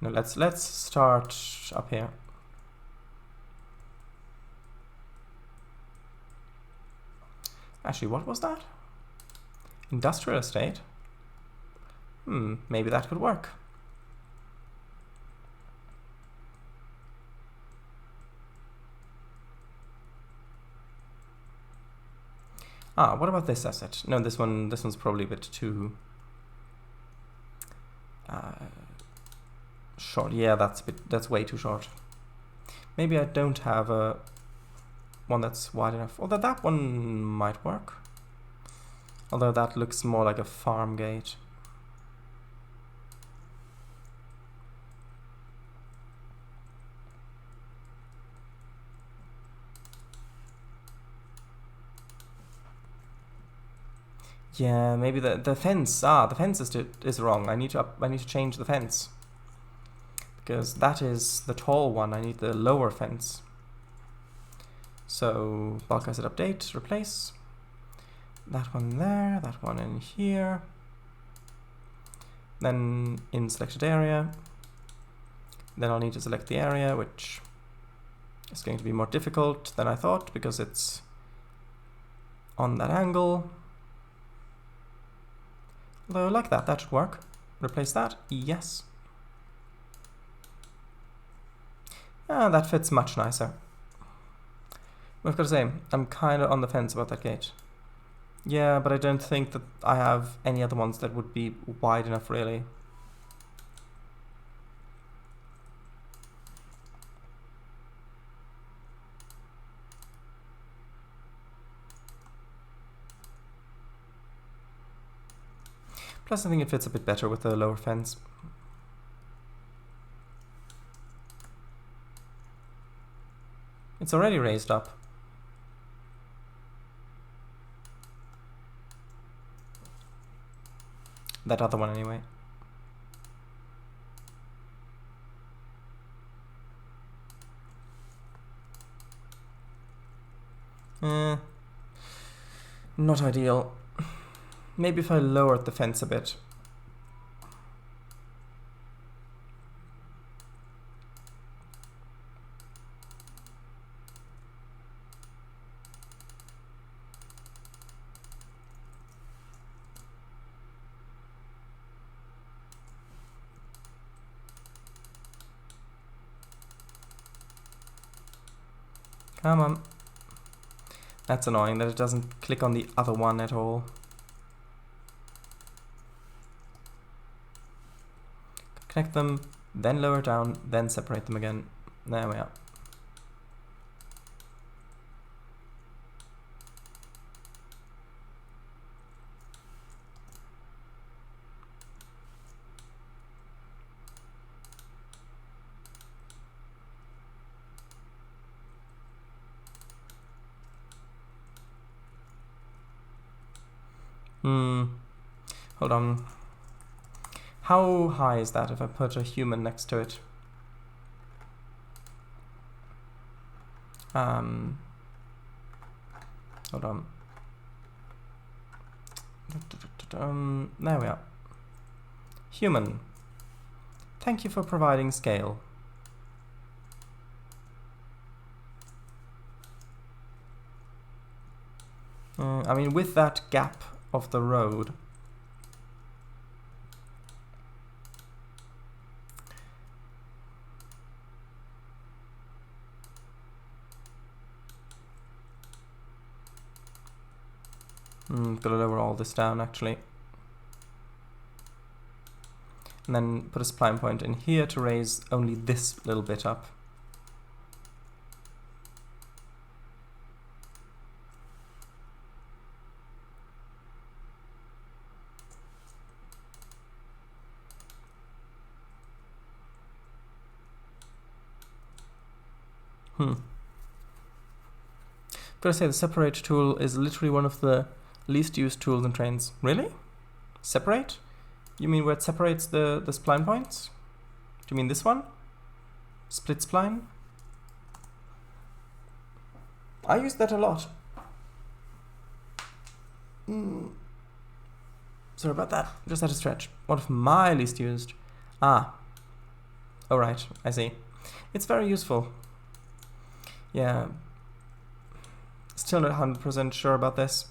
No, let's start up here. Actually, what was that? Industrial estate? Maybe that could work. What about this asset? No, this one's probably a bit too short. Yeah, that's way too short. Maybe I don't have a one that's wide enough. Although that one might work. Although that looks more like a farm gate. Yeah, maybe the fence. The fence is wrong. I need to change the fence, because that is the tall one. I need the lower fence. So bulk asset update, replace that one there, that one in here. Then in selected area. Then I'll need to select the area, which is going to be more difficult than I thought because it's on that angle. Although like that should work. Replace that, yes. That fits much nicer. I've got to say, I'm kind of on the fence about that gate. Yeah, but I don't think that I have any other ones that would be wide enough, really. Plus I think it fits a bit better with the lower fence. It's already raised up. That other one anyway. Not ideal. Maybe if I lowered the fence a bit. Come on. That's annoying that it doesn't click on the other one at all. Connect them, then lower down, then separate them again. There we are. Hold on. How high is that if I put a human next to it? Hold on. There we are. Human. Thank you for providing scale. I mean, with that gap of the road, gotta lower all this down actually, and then put a spline point in here to raise only this little bit up. Gotta say, the separate tool is literally one of the least used tools in Trainz. Really? Separate? You mean where it separates the spline points? Do you mean this one? Split spline? I use that a lot. Sorry about that. Just had to stretch. One of my least used. Ah. Alright, I see. It's very useful. Yeah. Still not 100% sure about this.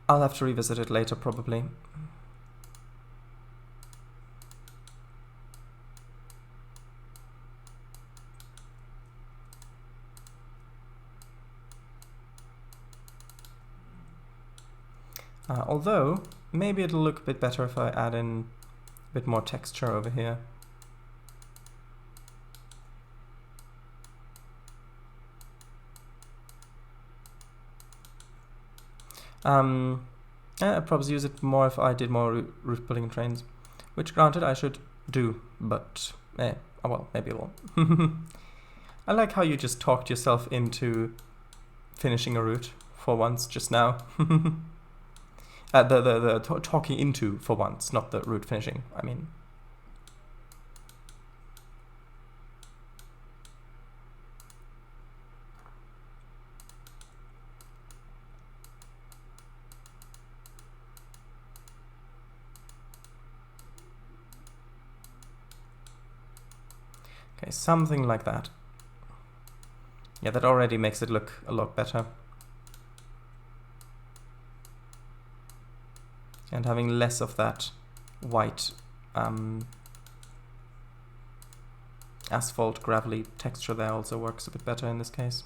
I'll have to revisit it later, probably. Although, maybe it'll look a bit better if I add in a bit more texture over here. I'd probably use it more if I did more route pulling in Trainz, which granted I should do, but oh well, maybe I will. I like how you just talked yourself into finishing a route for once just now. Talking into for once, not the route finishing, I mean. Okay, something like that. Yeah, that already makes it look a lot better. And having less of that white asphalt gravelly texture there also works a bit better in this case.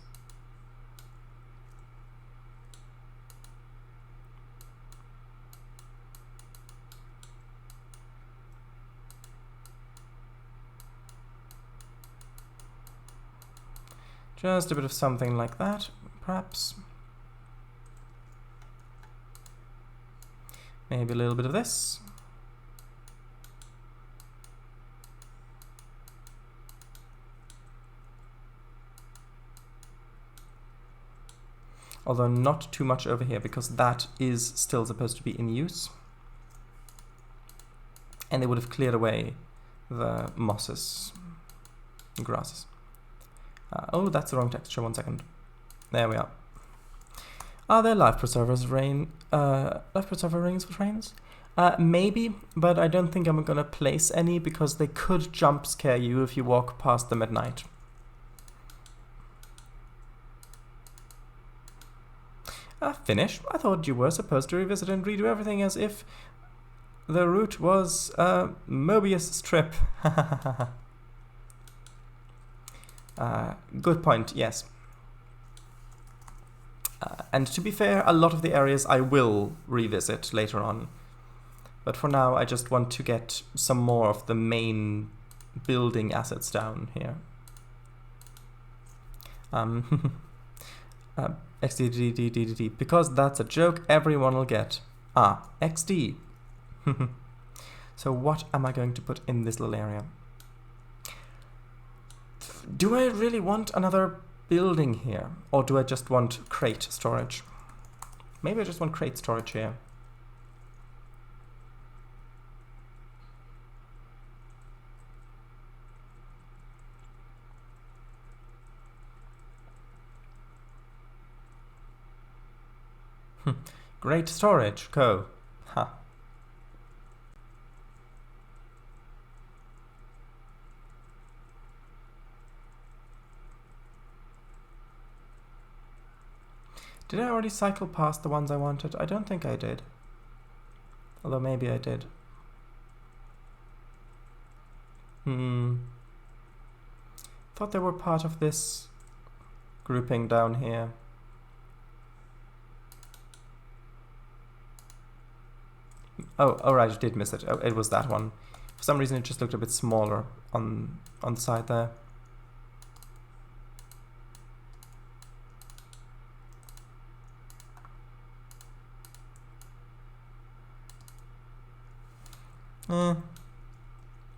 Just a bit of something like that, perhaps. Maybe a little bit of this. Although not too much over here, because that is still supposed to be in use. And they would have cleared away the mosses and grasses. Oh, that's the wrong texture. 1 second. There we are. Are there life preservers life preserver rings for Trainz? Maybe, but I don't think I'm gonna place any because they could jump scare you if you walk past them at night. Finish? I thought you were supposed to revisit and redo everything as if the route was a Mobius strip. Good point, yes. And to be fair, a lot of the areas I will revisit later on. But for now, I just want to get some more of the main building assets down here. XD, because that's a joke everyone will get. XD. So what am I going to put in this little area? Do I really want another building here? Or do I just want crate storage? Maybe I just want crate storage here. Great storage, co. Ha. Did I already cycle past the ones I wanted? I don't think I did. Although maybe I did. Thought they were part of this grouping down here. Oh, right, I did miss it. Oh, it was that one. For some reason, it just looked a bit smaller on the side there.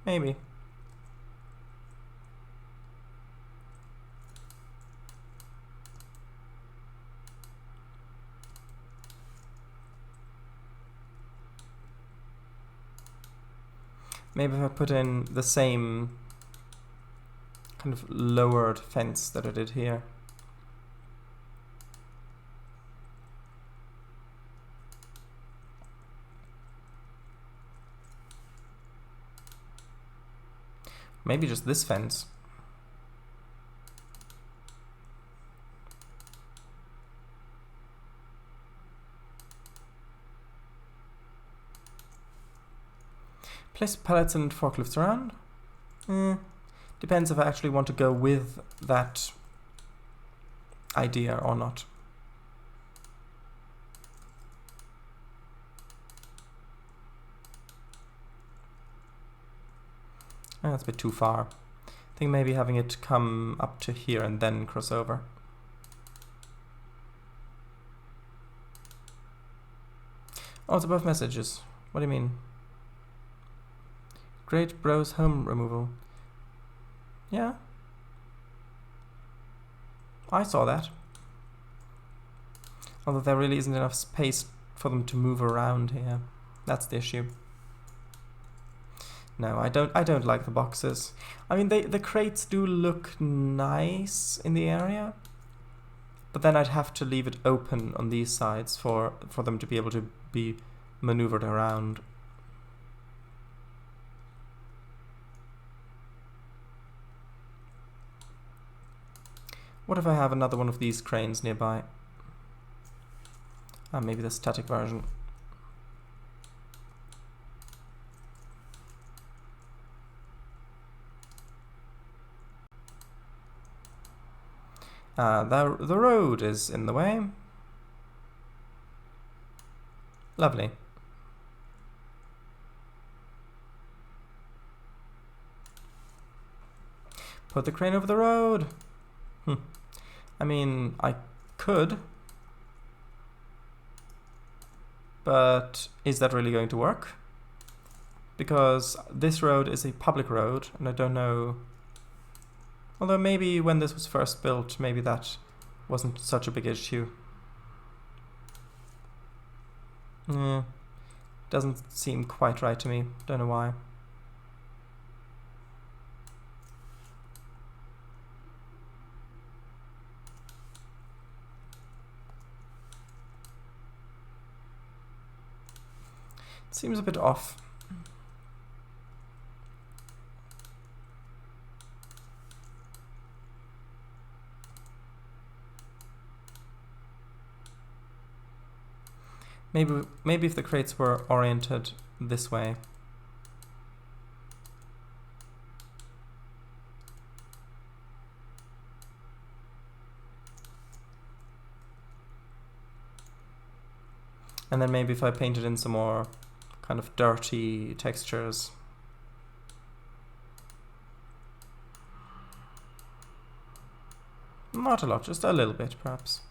Maybe. Maybe if I put in the same kind of lowered fence that I did here. Maybe just this fence. Place pallets and forklifts around. Depends if I actually want to go with that idea or not. That's a bit too far. I think maybe having it come up to here and then cross over. Oh, it's above messages. What do you mean? Great bros home removal. Yeah. I saw that. Although there really isn't enough space for them to move around here. That's the issue. No, I don't like the boxes. I mean, the crates do look nice in the area, but then I'd have to leave it open on these sides for them to be able to be maneuvered around. What if I have another one of these cranes nearby? Maybe the static version. The road is in the way. Lovely. Put the crane over the road. I mean, I could, but is that really going to work? Because this road is a public road, and I don't know... Although maybe when this was first built, maybe that wasn't such a big issue. Doesn't seem quite right to me. Don't know why. It seems a bit off. Maybe if the crates were oriented this way. And then maybe if I painted in some more kind of dirty textures. Not a lot, just a little bit perhaps.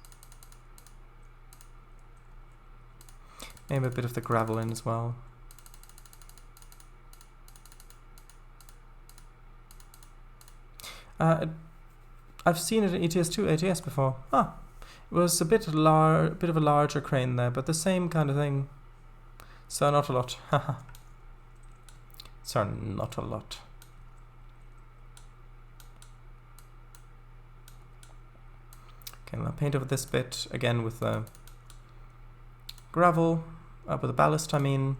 Maybe a bit of the gravel in as well. I've seen it in ETS2 ATS before. Ah, it was a bit of a larger crane there, but the same kind of thing. So not a lot. Haha. Sorry, not a lot. Okay, I'll paint over this bit again with the gravel, with the ballast, I mean.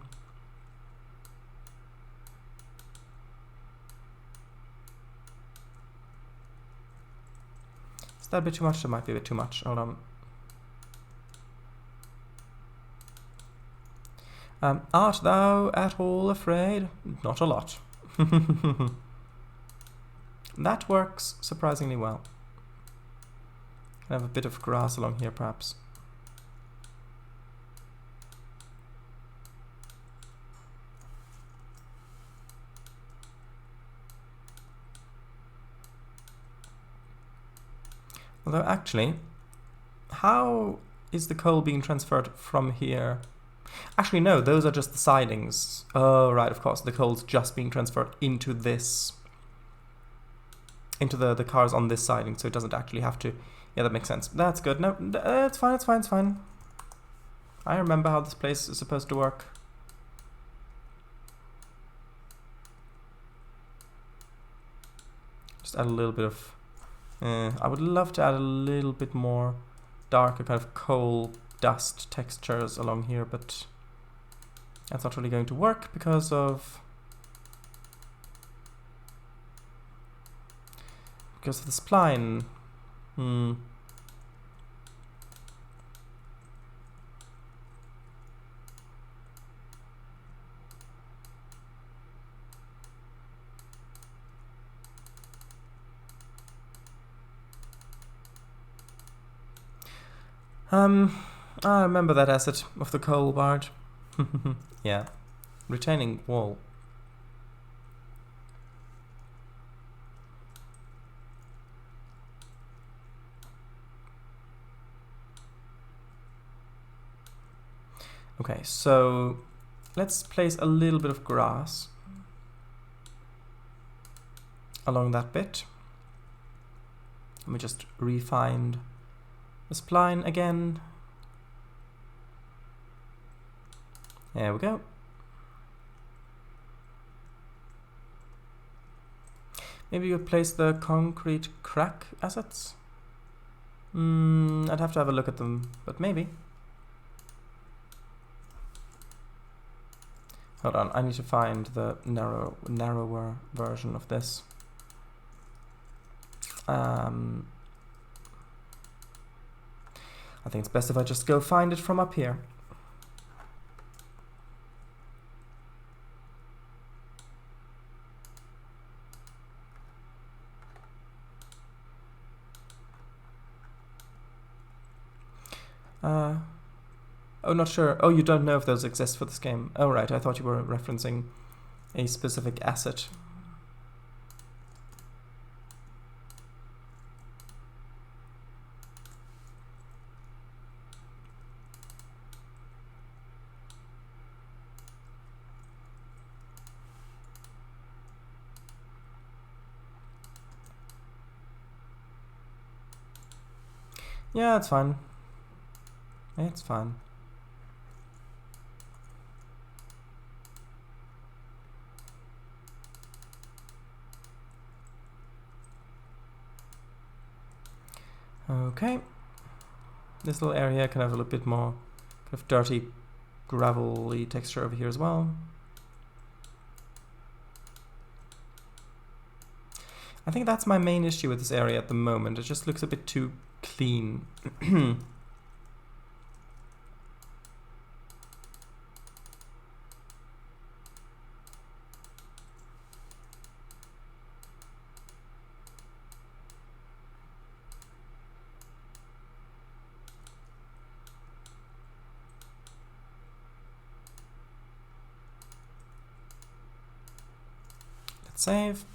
Is that a bit too much? That might be a bit too much. Hold on. Art thou at all afraid? Not a lot. That works surprisingly well. Can have a bit of grass along here, perhaps. Although actually, how is the coal being transferred from here? Actually no, those are just the sidings. Oh right, of course, the coal's just being transferred into this, into the cars on this siding, so it doesn't actually have to. Yeah, that makes sense. That's good. No, it's fine, it's fine, it's fine. I remember how this place is supposed to work. Just add a little bit of... I would love to add a little bit more darker kind of coal dust textures along here, but that's not really going to work because of the spline. I remember that asset of the coal barge. Yeah. Retaining wall. Okay, so let's place a little bit of grass along that bit. Let me just refine the spline again. There we go. Maybe you place the concrete crack assets? I'd have to have a look at them, but maybe. Hold on, I need to find the narrower version of this. I think it's best if I just go find it from up here. Oh, not sure. Oh, you don't know if those exist for this game. Oh, right. I thought you were referencing a specific asset. Yeah, it's fine. It's fine. Okay. This little area can have a little bit more kind of dirty, gravelly texture over here as well. I think that's my main issue with this area at the moment. It just looks a bit too clean. Let's save.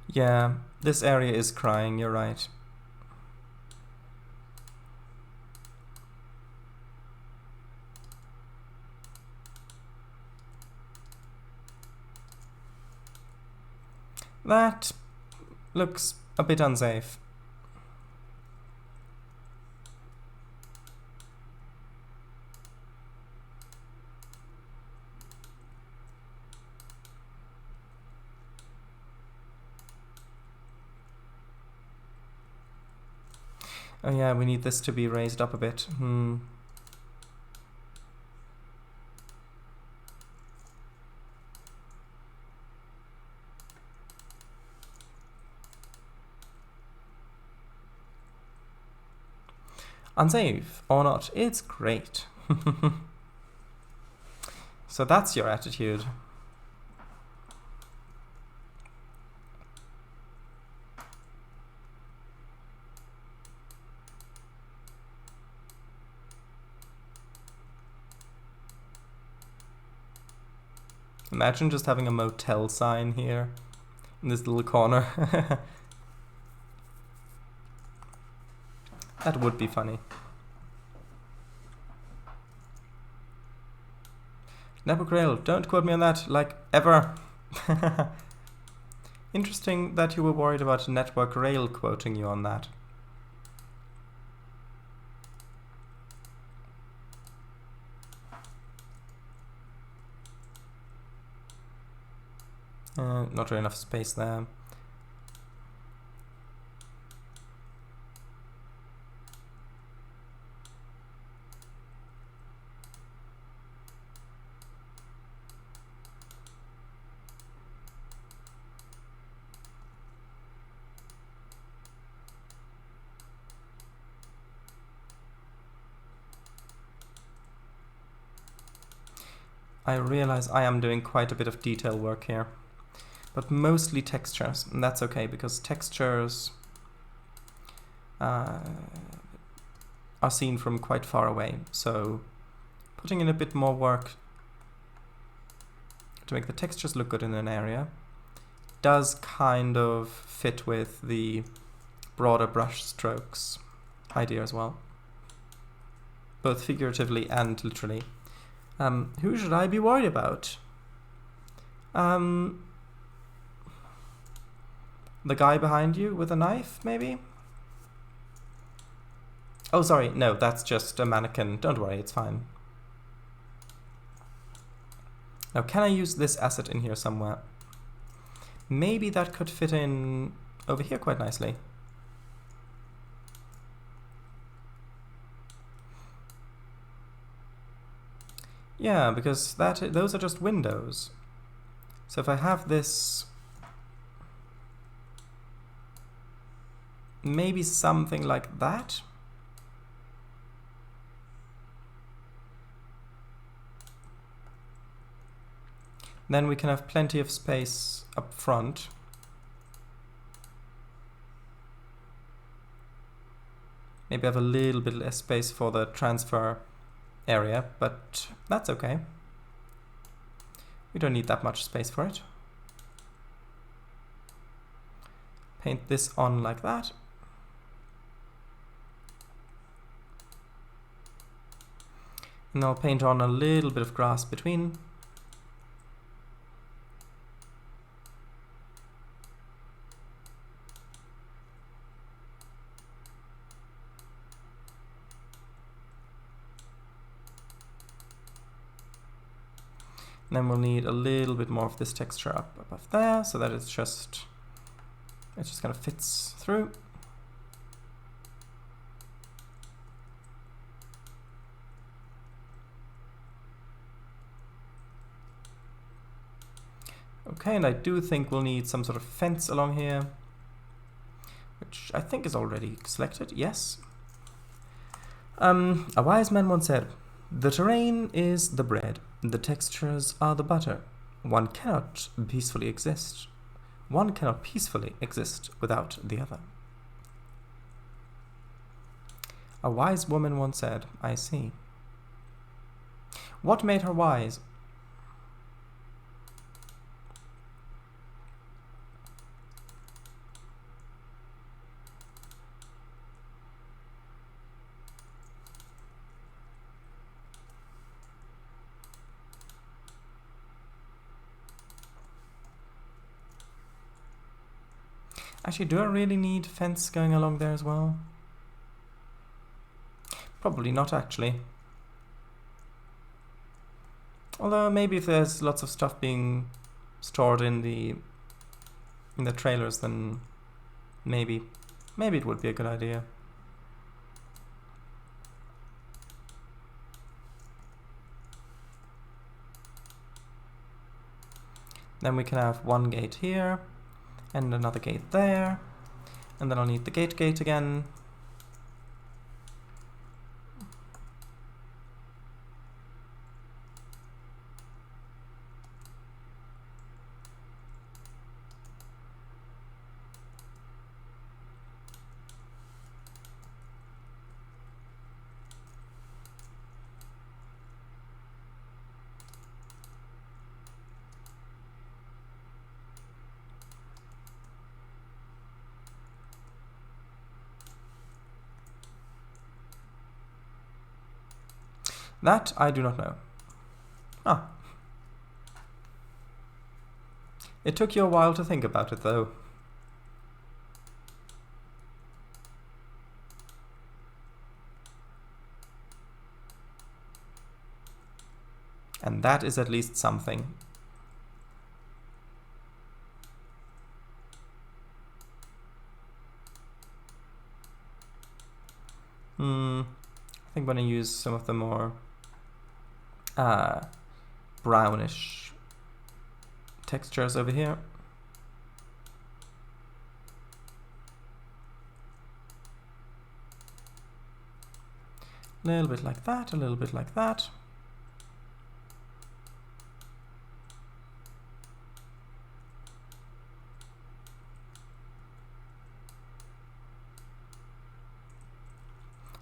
Yeah, this area is crying, you're right. That looks a bit unsafe. Oh yeah, we need this to be raised up a bit. Unsafe or not, it's great. So that's your attitude. Imagine just having a motel sign here in this little corner. That would be funny. Network rail, don't quote me on that, like, ever. Interesting that you were worried about network rail quoting you on that. Not really enough space there. I realize I am doing quite a bit of detail work here, but mostly textures, and that's okay because textures are seen from quite far away, so putting in a bit more work to make the textures look good in an area does kind of fit with the broader brush strokes idea as well, both figuratively and literally. Who should I be worried about? The guy behind you with a knife, maybe? Oh, sorry, no, that's just a mannequin. Don't worry, it's fine. Now, can I use this asset in here somewhere? Maybe that could fit in over here quite nicely. Yeah, because those are just windows. So if I have this, maybe something like that. Then we can have plenty of space up front. Maybe have a little bit less space for the transfer area, but that's okay. We don't need that much space for it. paint this on like that. And I'll paint on a little bit of grass between. And then we'll need a little bit more of this texture up above there, so that it just kind of fits through. Okay, and I do think we'll need some sort of fence along here, which I think is already selected, yes. A wise man once said, "The terrain is the bread, the textures are the butter. One cannot peacefully exist. One cannot peacefully exist without the other." A wise woman once said, I see. What made her wise? Actually, do I really need fence going along there as well? Probably not, actually. Although maybe if there's lots of stuff being stored in the trailers, then maybe it would be a good idea. Then we can have one gate here and another gate there, and then I'll need the gate again. That I do not know. Ah. It took you a while to think about it, though. And that is at least something. I think I'm going to use some of the more brownish textures over here. A little bit like that, a little bit like that.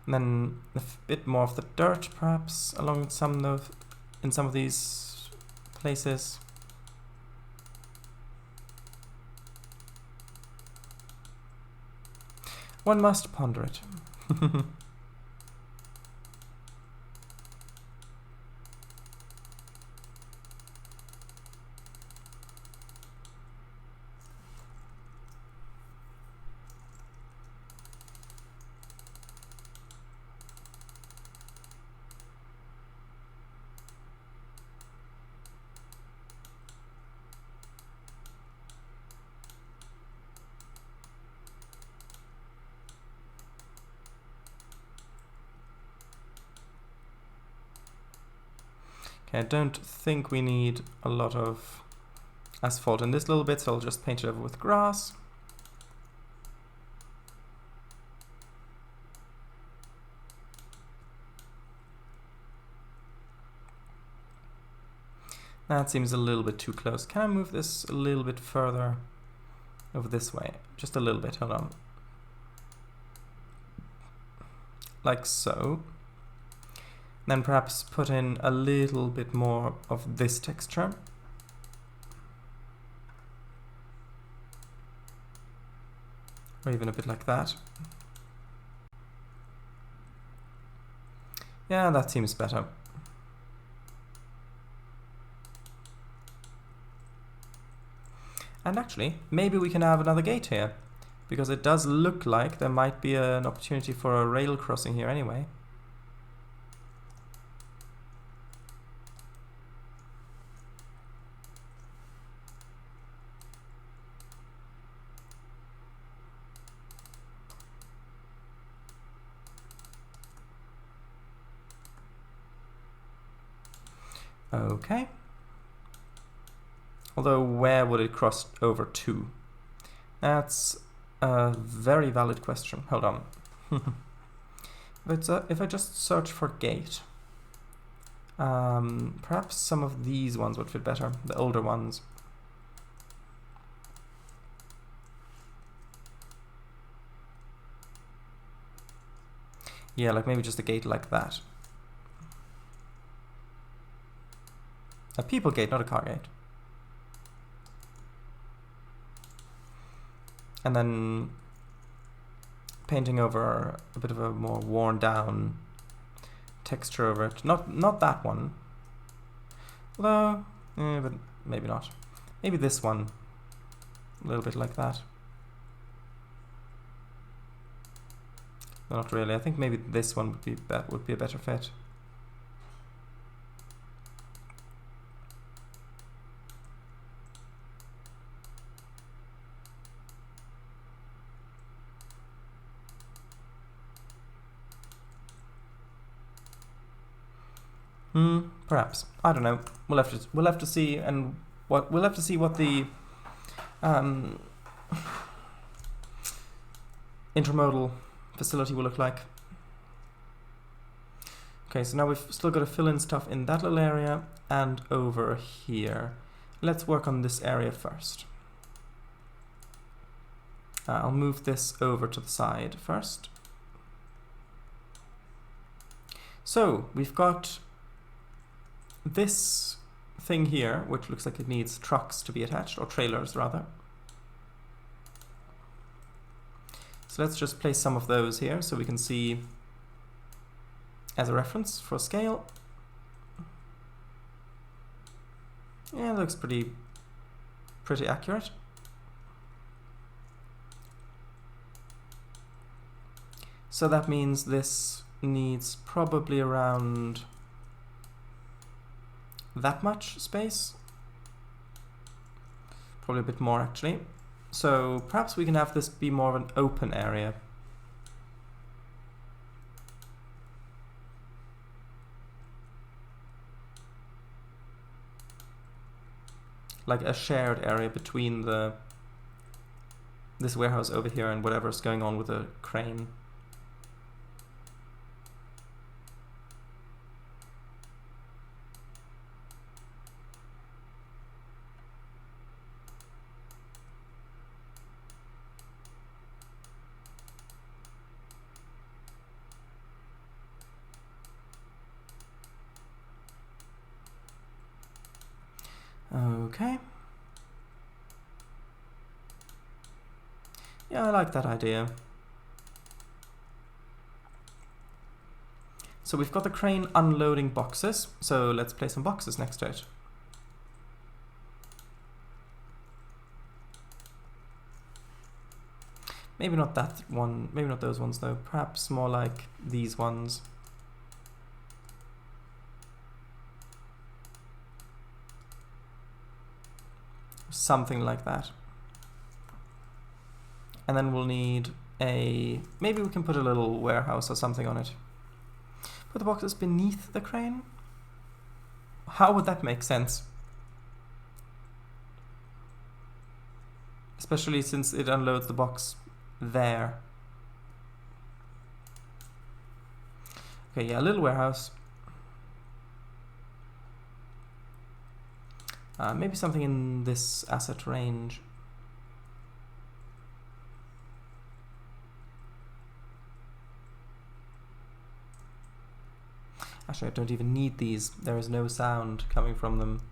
And then a bit more of the dirt, perhaps, along in some of these places. One must ponder it. Okay, I don't think we need a lot of asphalt in this little bit, so I'll just paint it over with grass. That seems a little bit too close. Can I move this a little bit further over this way? Just a little bit, hold on. Like so. Then perhaps put in a little bit more of this texture. Or even a bit like that. Yeah, that seems better. And actually, maybe we can have another gate here, because it does look like there might be an opportunity for a rail crossing here anyway. Okay. Although, where would it cross over to? That's a very valid question. Hold on. If I just search for gate, perhaps some of these ones would fit better, the older ones. Yeah, like maybe just a gate like that. A people gate, not a car gate. And then painting over a bit of a more worn down texture over it. Not that one. Although, but maybe not. Maybe this one. A little bit like that. No, not really. I think maybe this one would be a better fit. Perhaps. I don't know. We'll have to see, and we'll have to see what the intermodal facility will look like. Okay, so now we've still got to fill in stuff in that little area and over here. Let's work on this area first. I'll move this over to the side first. So we've got this thing here, which looks like it needs trucks to be attached, or trailers rather. So let's just place some of those here so we can see as a reference for scale. Yeah, it looks pretty accurate. So that means this needs probably around that much space. Probably a bit more actually. So perhaps we can have this be more of an open area. Like a shared area between this warehouse over here and whatever's going on with the crane. Okay. Yeah, I like that idea. So we've got the crane unloading boxes, so let's place some boxes next to it. Maybe not that one, maybe not those ones though, perhaps more like these ones. Something like that. And then we'll need maybe we can put a little warehouse or something on it. Put the boxes beneath the crane? How would that make sense? Especially since it unloads the box there. Okay, yeah, a little warehouse. Maybe something in this asset range. Actually, I don't even need these. There is no sound coming from them.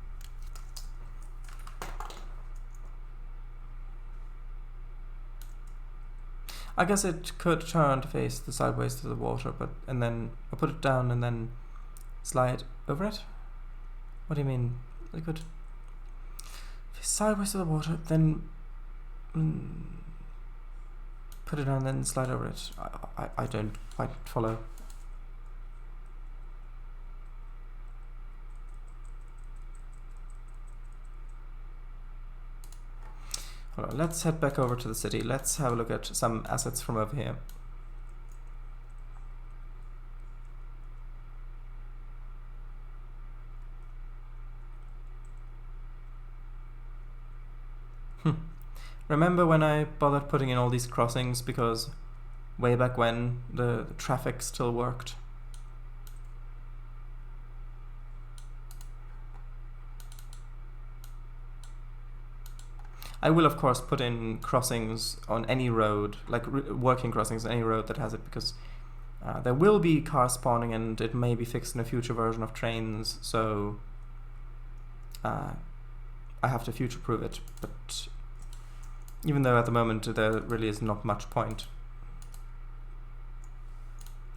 I guess it could turn to face the sideways to the water, and then I'll put it down and then slide over it. What do you mean? It could face sideways to the water, then put it down and then slide over it. I don't quite follow. Hold on, let's head back over to the city. Let's have a look at some assets from over here. Remember when I bothered putting in all these crossings because way back when the traffic still worked? I will of course put in crossings on any road, like working crossings on any road that has it, because there will be cars spawning and it may be fixed in a future version of Trainz, so I have to future-proof it, but even though at the moment there really is not much point.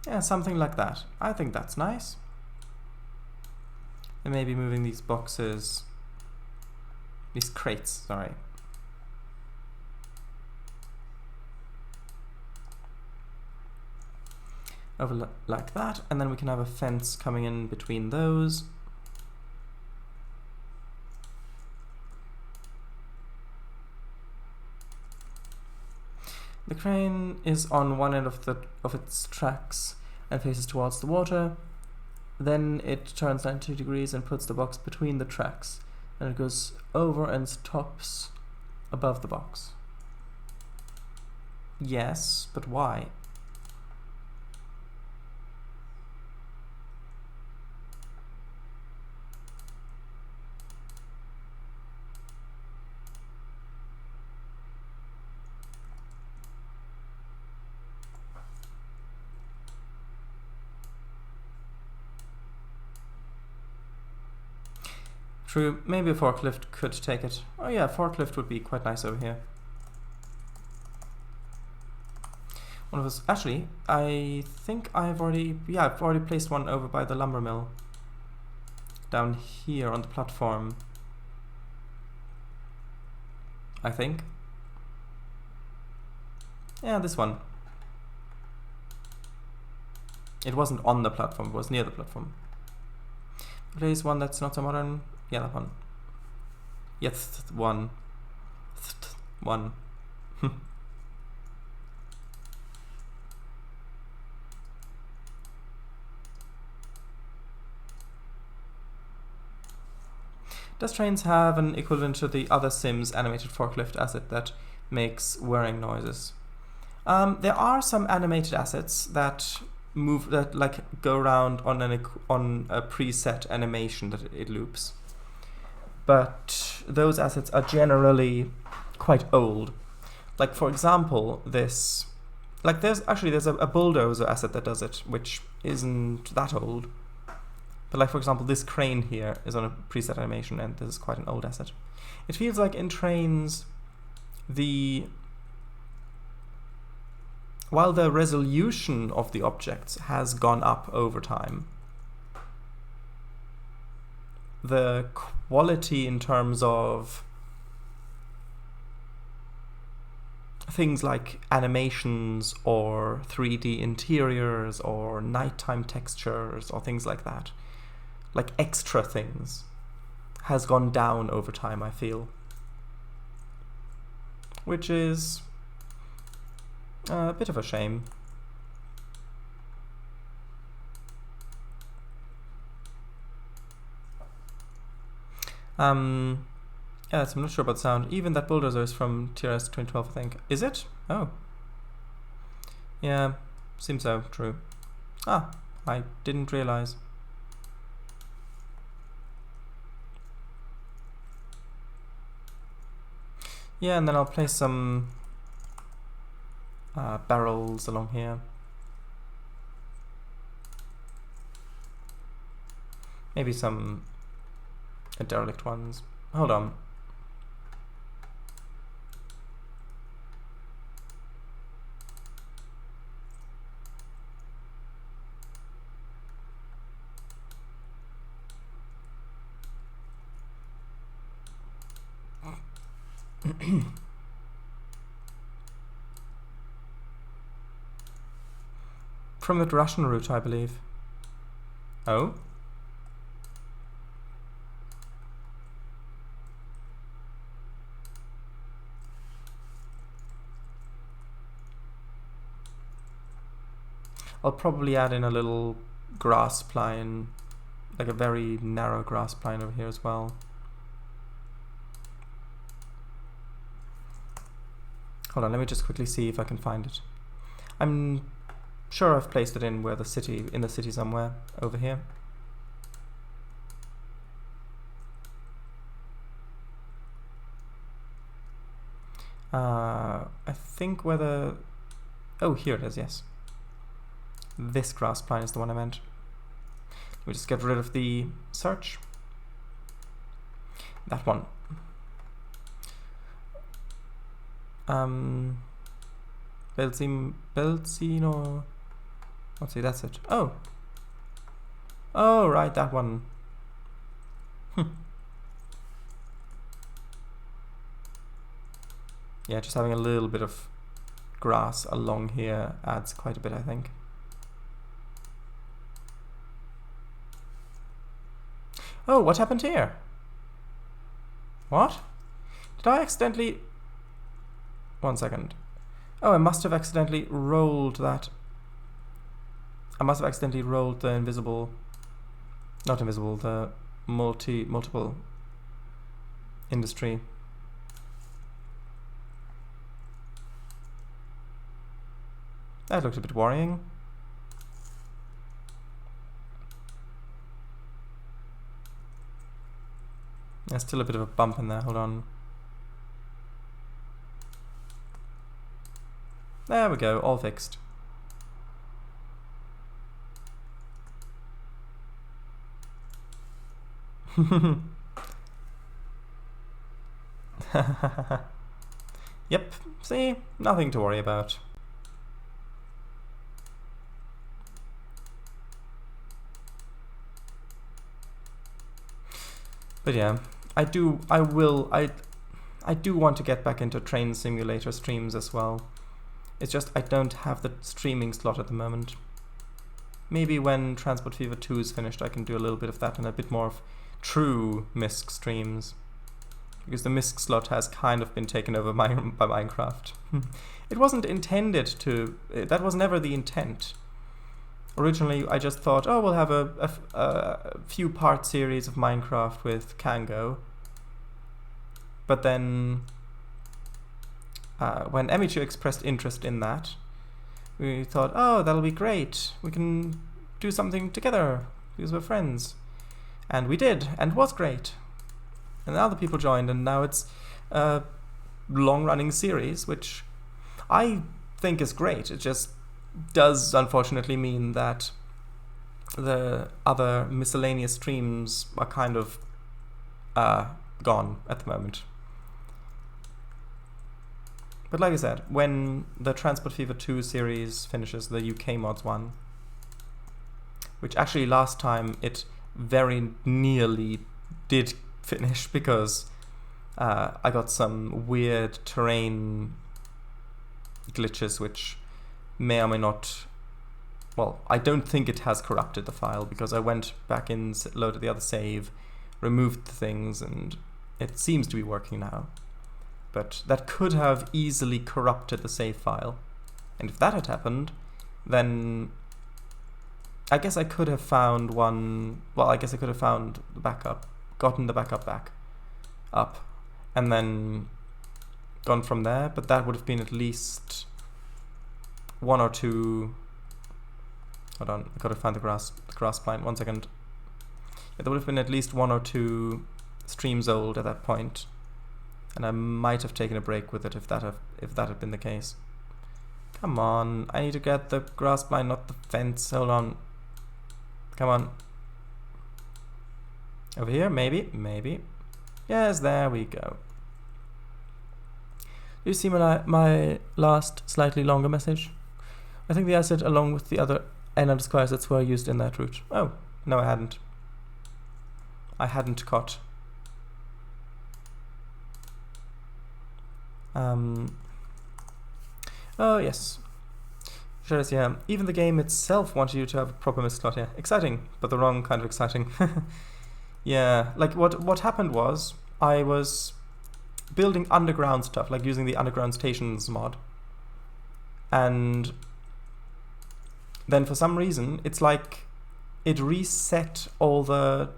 Yeah, something like that. I think that's nice. And maybe moving these boxes, these crates, sorry. Over like that, and then we can have a fence coming in between those. The crane is on one end of its tracks and faces towards the water. Then it turns 90 degrees and puts the box between the tracks, and it goes over and stops above the box. Yes, but why? True, maybe a forklift could take it. Oh yeah, forklift would be quite nice over here. One of us, actually, I think I've already placed one over by the lumber mill. Down here on the platform. I think. Yeah, this one. It wasn't on the platform, it was near the platform. Place one that's not so modern. Yeah, that one. Yes, one. One. Does Trainz have an equivalent to the other Sims animated forklift asset that makes whirring noises? There are some animated assets that move, that like go around on a preset animation that it loops. But those assets are generally quite old. Like for example, this, like there's a bulldozer asset that does it, which isn't that old. But like for example, this crane here is on a preset animation, and this is quite an old asset. It feels like in Trainz, while the resolution of the objects has gone up over time, the quality in terms of things like animations or 3D interiors or nighttime textures or things like that, like extra things, has gone down over time, I feel. Which is a bit of a shame. Yes, I'm not sure about sound. Even that bulldozer is from TRS 2012, I think. Is it? Oh. Yeah, seems so, true. Ah, I didn't realize. Yeah, and then I'll place some barrels along here. Maybe some derelict ones. Hold on. From the Russian route, I believe. Oh? I'll probably add in a little grass pline, like a very narrow grass pline over here as well. Hold on, let me just quickly see if I can find it. I'm sure I've placed it in where the city, in the city somewhere, over here. I think whether... Oh, here it is, yes. This grass pline is the one I meant. We just get rid of the search. That one. Belzino. Let's see, that's it. Oh. Oh, right, that one. Yeah, just having a little bit of grass along here adds quite a bit, I think. Oh, what happened here? What? Did I accidentally... One second. Oh, I must have accidentally rolled that. I must have accidentally rolled the invisible... Not invisible, the multiple industry. That looked a bit worrying. There's still a bit of a bump in there, hold on. There we go, all fixed. Yep, see, nothing to worry about. But yeah, I do want to get back into Train Simulator streams as well. It's just I don't have the streaming slot at the moment. Maybe when Transport Fever 2 is finished I can do a little bit of that and a bit more of true MISC streams. Because the MISC slot has kind of been taken over by Minecraft. It wasn't intended to, that was never the intent. Originally, I just thought, oh, we'll have a few part series of Minecraft with Kango. But then, when Emichu expressed interest in that, we thought, oh, that'll be great. We can do something together because we're friends. And we did, and it was great. And other people joined, and now it's a long-running series, which I think is great. It just does unfortunately mean that the other miscellaneous streams are kind of gone at the moment. But like I said, when the Transport Fever 2 series finishes, the UK mods one, which actually last time it very nearly did finish because I got some weird terrain glitches which may or may not, well, I don't think it has corrupted the file because I went back in, loaded the other save, removed the things, and it seems to be working now. But that could have easily corrupted the save file. And if that had happened, then I guess I could have found one, well, I guess I could have found the backup, gotten the backup back up, and then gone from there, but that would have been at least one or two, hold on, I gotta find the grass plant, 1 second. Yeah, there would have been at least 1 or 2 streams old at that point, and I might have taken a break with it if that had been the case. Come on, I need to get the grass plant, not the fence, hold on. Come on. Over here, maybe. Yes, there we go. Do you see my last slightly longer message? I think the asset along with the other n__ assets were used in that route. Oh, no I hadn't. I hadn't caught. Oh yes. Shares, yeah. Even the game itself wanted you to have a proper misclot, yeah. Exciting, but the wrong kind of exciting. Yeah, like what happened was I was building underground stuff, like using the underground stations mod. And then for some reason, it's like it reset all the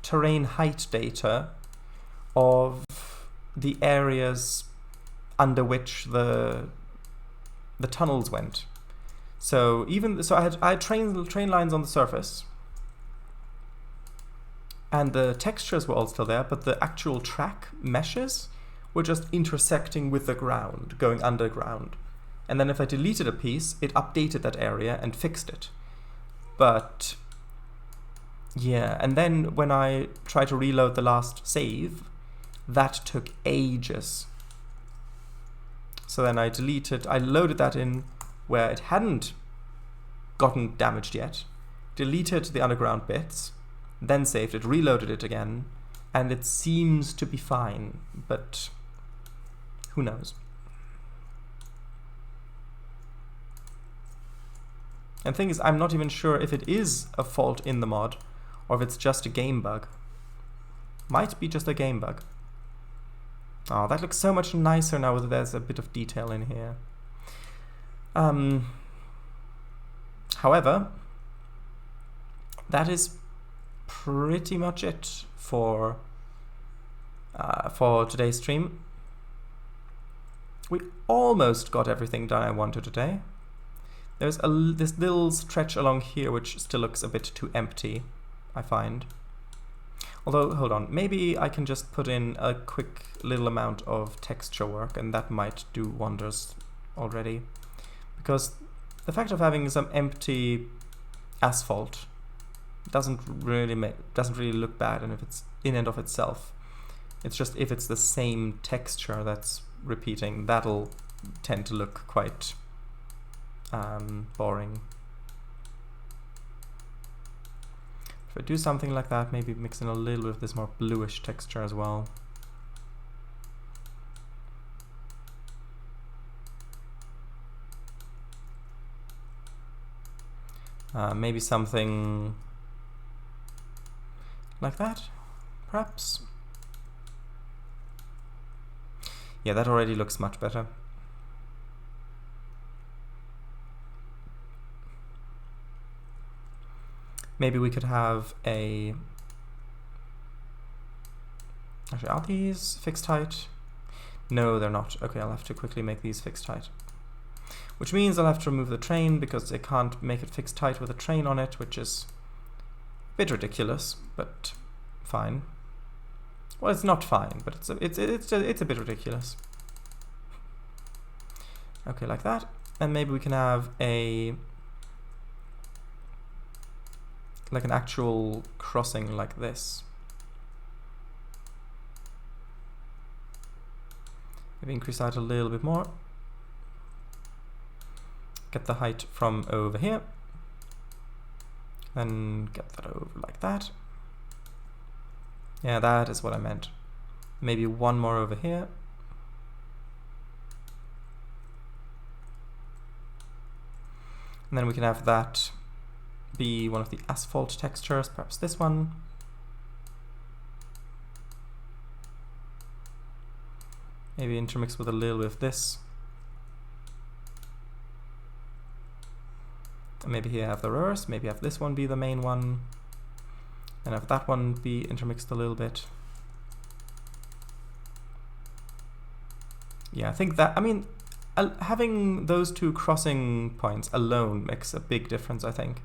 terrain height data of the areas under which the tunnels went. So I had train lines on the surface, and the textures were all still there, but the actual track meshes were just intersecting with the ground, going underground. And then if I deleted a piece, it updated that area and fixed it. But yeah, and then when I tried to reload the last save, that took ages. So then I loaded that in where it hadn't gotten damaged yet, deleted the underground bits, then saved it, reloaded it again, and it seems to be fine, but who knows? And the thing is, I'm not even sure if it is a fault in the mod, or if it's just a game bug. Might be just a game bug. Oh, that looks so much nicer now that there's a bit of detail in here. However, that is pretty much it for today's stream. We almost got everything done I wanted today. There's this little stretch along here which still looks a bit too empty, I find. Although, hold on, maybe I can just put in a quick little amount of texture work and that might do wonders already. Because the fact of having some empty asphalt doesn't really look bad and if it's in and of itself. It's just if it's the same texture that's repeating, that'll tend to look quite boring. If I do something like that, maybe mix in a little bit of this more bluish texture as well. Maybe something like that, perhaps. Yeah, that already looks much better. Maybe we could have a... Actually, are these fixed height? No, they're not. Okay, I'll have to quickly make these fixed height. Which means I'll have to remove the train because I can't make it fixed height with a train on it, which is a bit ridiculous, but fine. Well, it's not fine, but it's a bit ridiculous. Okay, like that. And maybe we can have a... like an actual crossing like this. Maybe increase that a little bit more. Get the height from over here. Then get that over like that. Yeah, that is what I meant. Maybe one more over here. And then we can have that be one of the asphalt textures, perhaps this one. Maybe intermix with a little bit of this. And maybe here have the reverse, maybe have this one be the main one, and have that one be intermixed a little bit. Yeah, I think that, I mean, having those two crossing points alone makes a big difference, I think.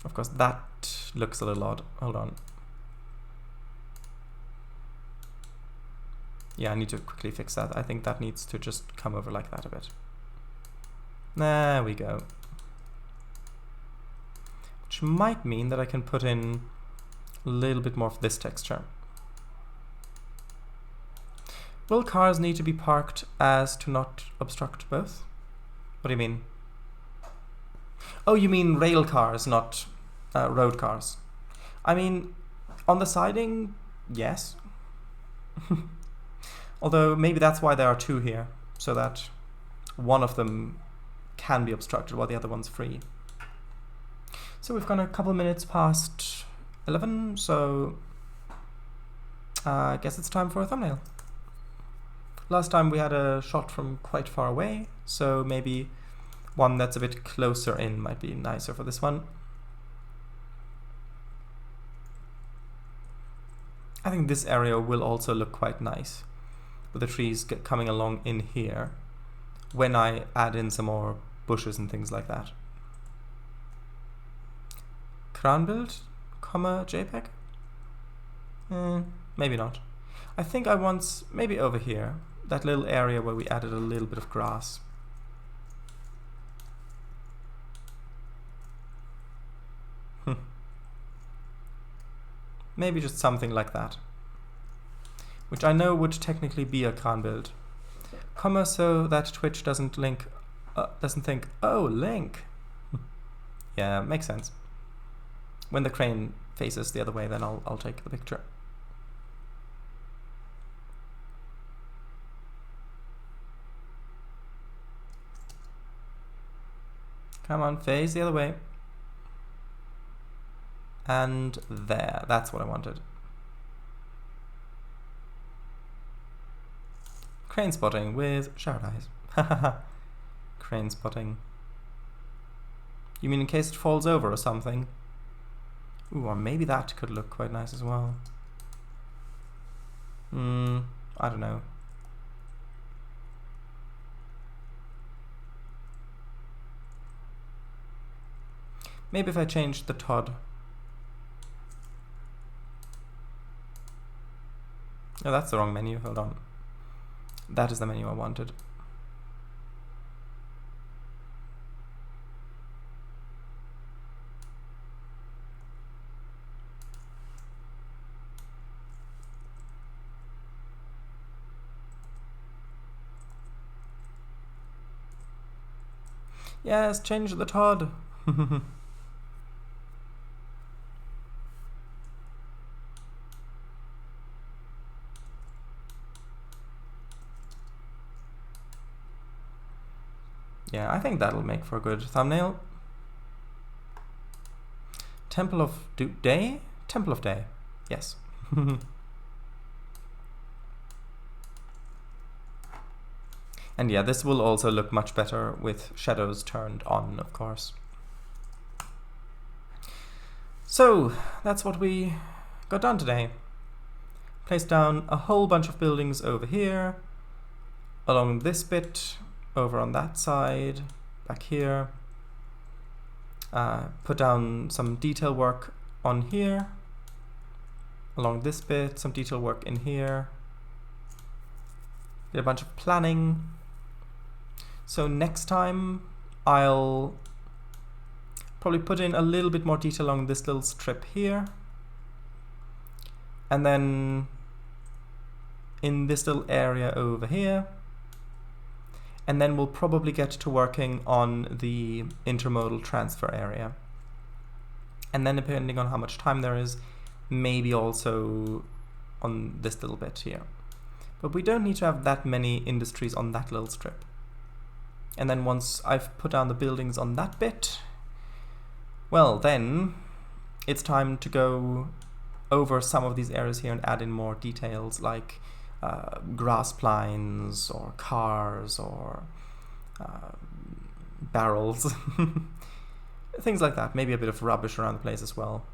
Of course, that looks a little odd. Hold on. Yeah, I need to quickly fix that. I think that needs to just come over like that a bit. There we go. Which might mean that I can put in a little bit more of this texture. Will cars need to be parked as to not obstruct both? What do you mean? Oh, you mean rail cars, not road cars. I mean, on the siding, yes. Although maybe that's why there are two here, so that one of them can be obstructed while the other one's free. So we've gone a couple minutes past 11, so I guess it's time for a thumbnail. Last time we had a shot from quite far away, so maybe one that's a bit closer in might be nicer for this one. I think this area will also look quite nice, with the trees coming along in here, when I add in some more bushes and things like that. Crown build, JPEG? Maybe not. I think I want, maybe over here, that little area where we added a little bit of grass. Maybe just something like that, which I know would technically be a crown build, so that Twitch doesn't think, oh, link. Yeah, makes sense. When the crane faces the other way, then I'll take the picture. Come on, face the other way. And there, that's what I wanted. Crane spotting with showered eyes. Crane spotting. You mean in case it falls over or something? Ooh, or maybe that could look quite nice as well. I don't know. Maybe if I changed the Todd. Oh, that's the wrong menu. Hold on. That is the menu I wanted. Yes, change the Todd. Yeah, I think that'll make for a good thumbnail. Temple of Day? Temple of Day. Yes. And yeah, this will also look much better with shadows turned on, of course. So, that's what we got done today. Placed down a whole bunch of buildings over here, along this bit, over on that side, back here. Put down some detail work on here, along this bit, some detail work in here. Did a bunch of planning. So next time I'll probably put in a little bit more detail along this little strip here. And then in this little area over here. And then we'll probably get to working on the intermodal transfer area. And then depending on how much time there is, maybe also on this little bit here. But we don't need to have that many industries on that little strip. And then once I've put down the buildings on that bit, well then it's time to go over some of these areas here and add in more details like grass plines or cars or barrels. Things like that. Maybe a bit of rubbish around the place as well.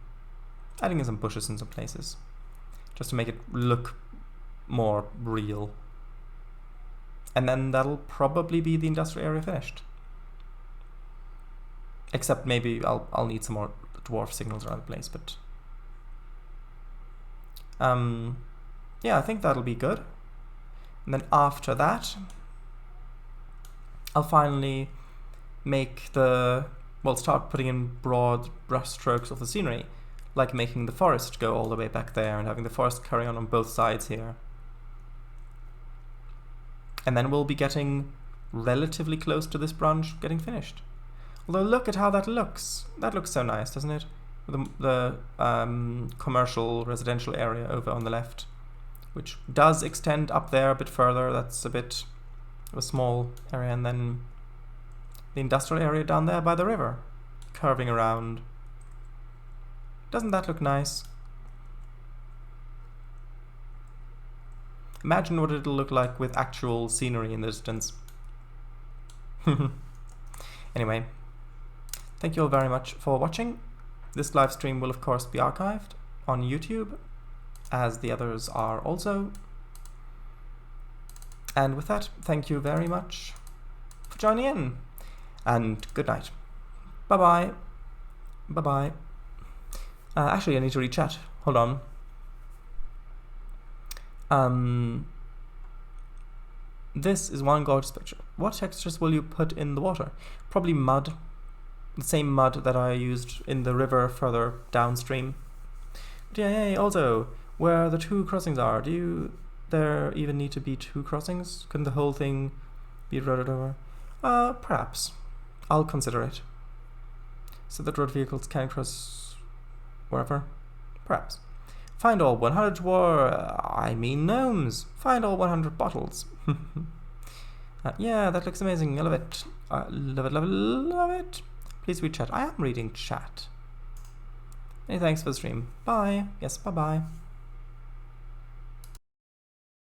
Adding in some bushes in some places just to make it look more real. And then that'll probably be the industrial area finished. Except maybe I'll need some more dwarf signals around the place, but yeah, I think that'll be good. And then after that, I'll finally make start putting in broad brush strokes of the scenery, like making the forest go all the way back there and having the forest carry on both sides here. And then we'll be getting relatively close to this branch getting finished. Although look at how that looks. That looks so nice, doesn't it? The commercial residential area over on the left, which does extend up there a bit further. That's a bit of a small area, and then the industrial area down there by the river, curving around. Doesn't that look nice? Imagine what it'll look like with actual scenery in the distance. Anyway, thank you all very much for watching. This live stream will of course be archived on YouTube, as the others are also. And with that, thank you very much for joining in, and good night. Bye-bye. Bye-bye. Actually, I need to re-chat. Hold on. This is one gorgeous picture. What textures will you put in the water? Probably mud. The same mud that I used in the river further downstream. But yeah, also, where the two crossings are, there even need to be two crossings? Couldn't the whole thing be roaded over? Perhaps. I'll consider it. So that road vehicles can cross wherever? Perhaps. Find all 100 gnomes. Find all 100 bottles. Yeah, that looks amazing. I love it. Love it, love it, love it. Please read chat. I am reading chat. Many thanks for the stream. Bye. Yes, bye-bye.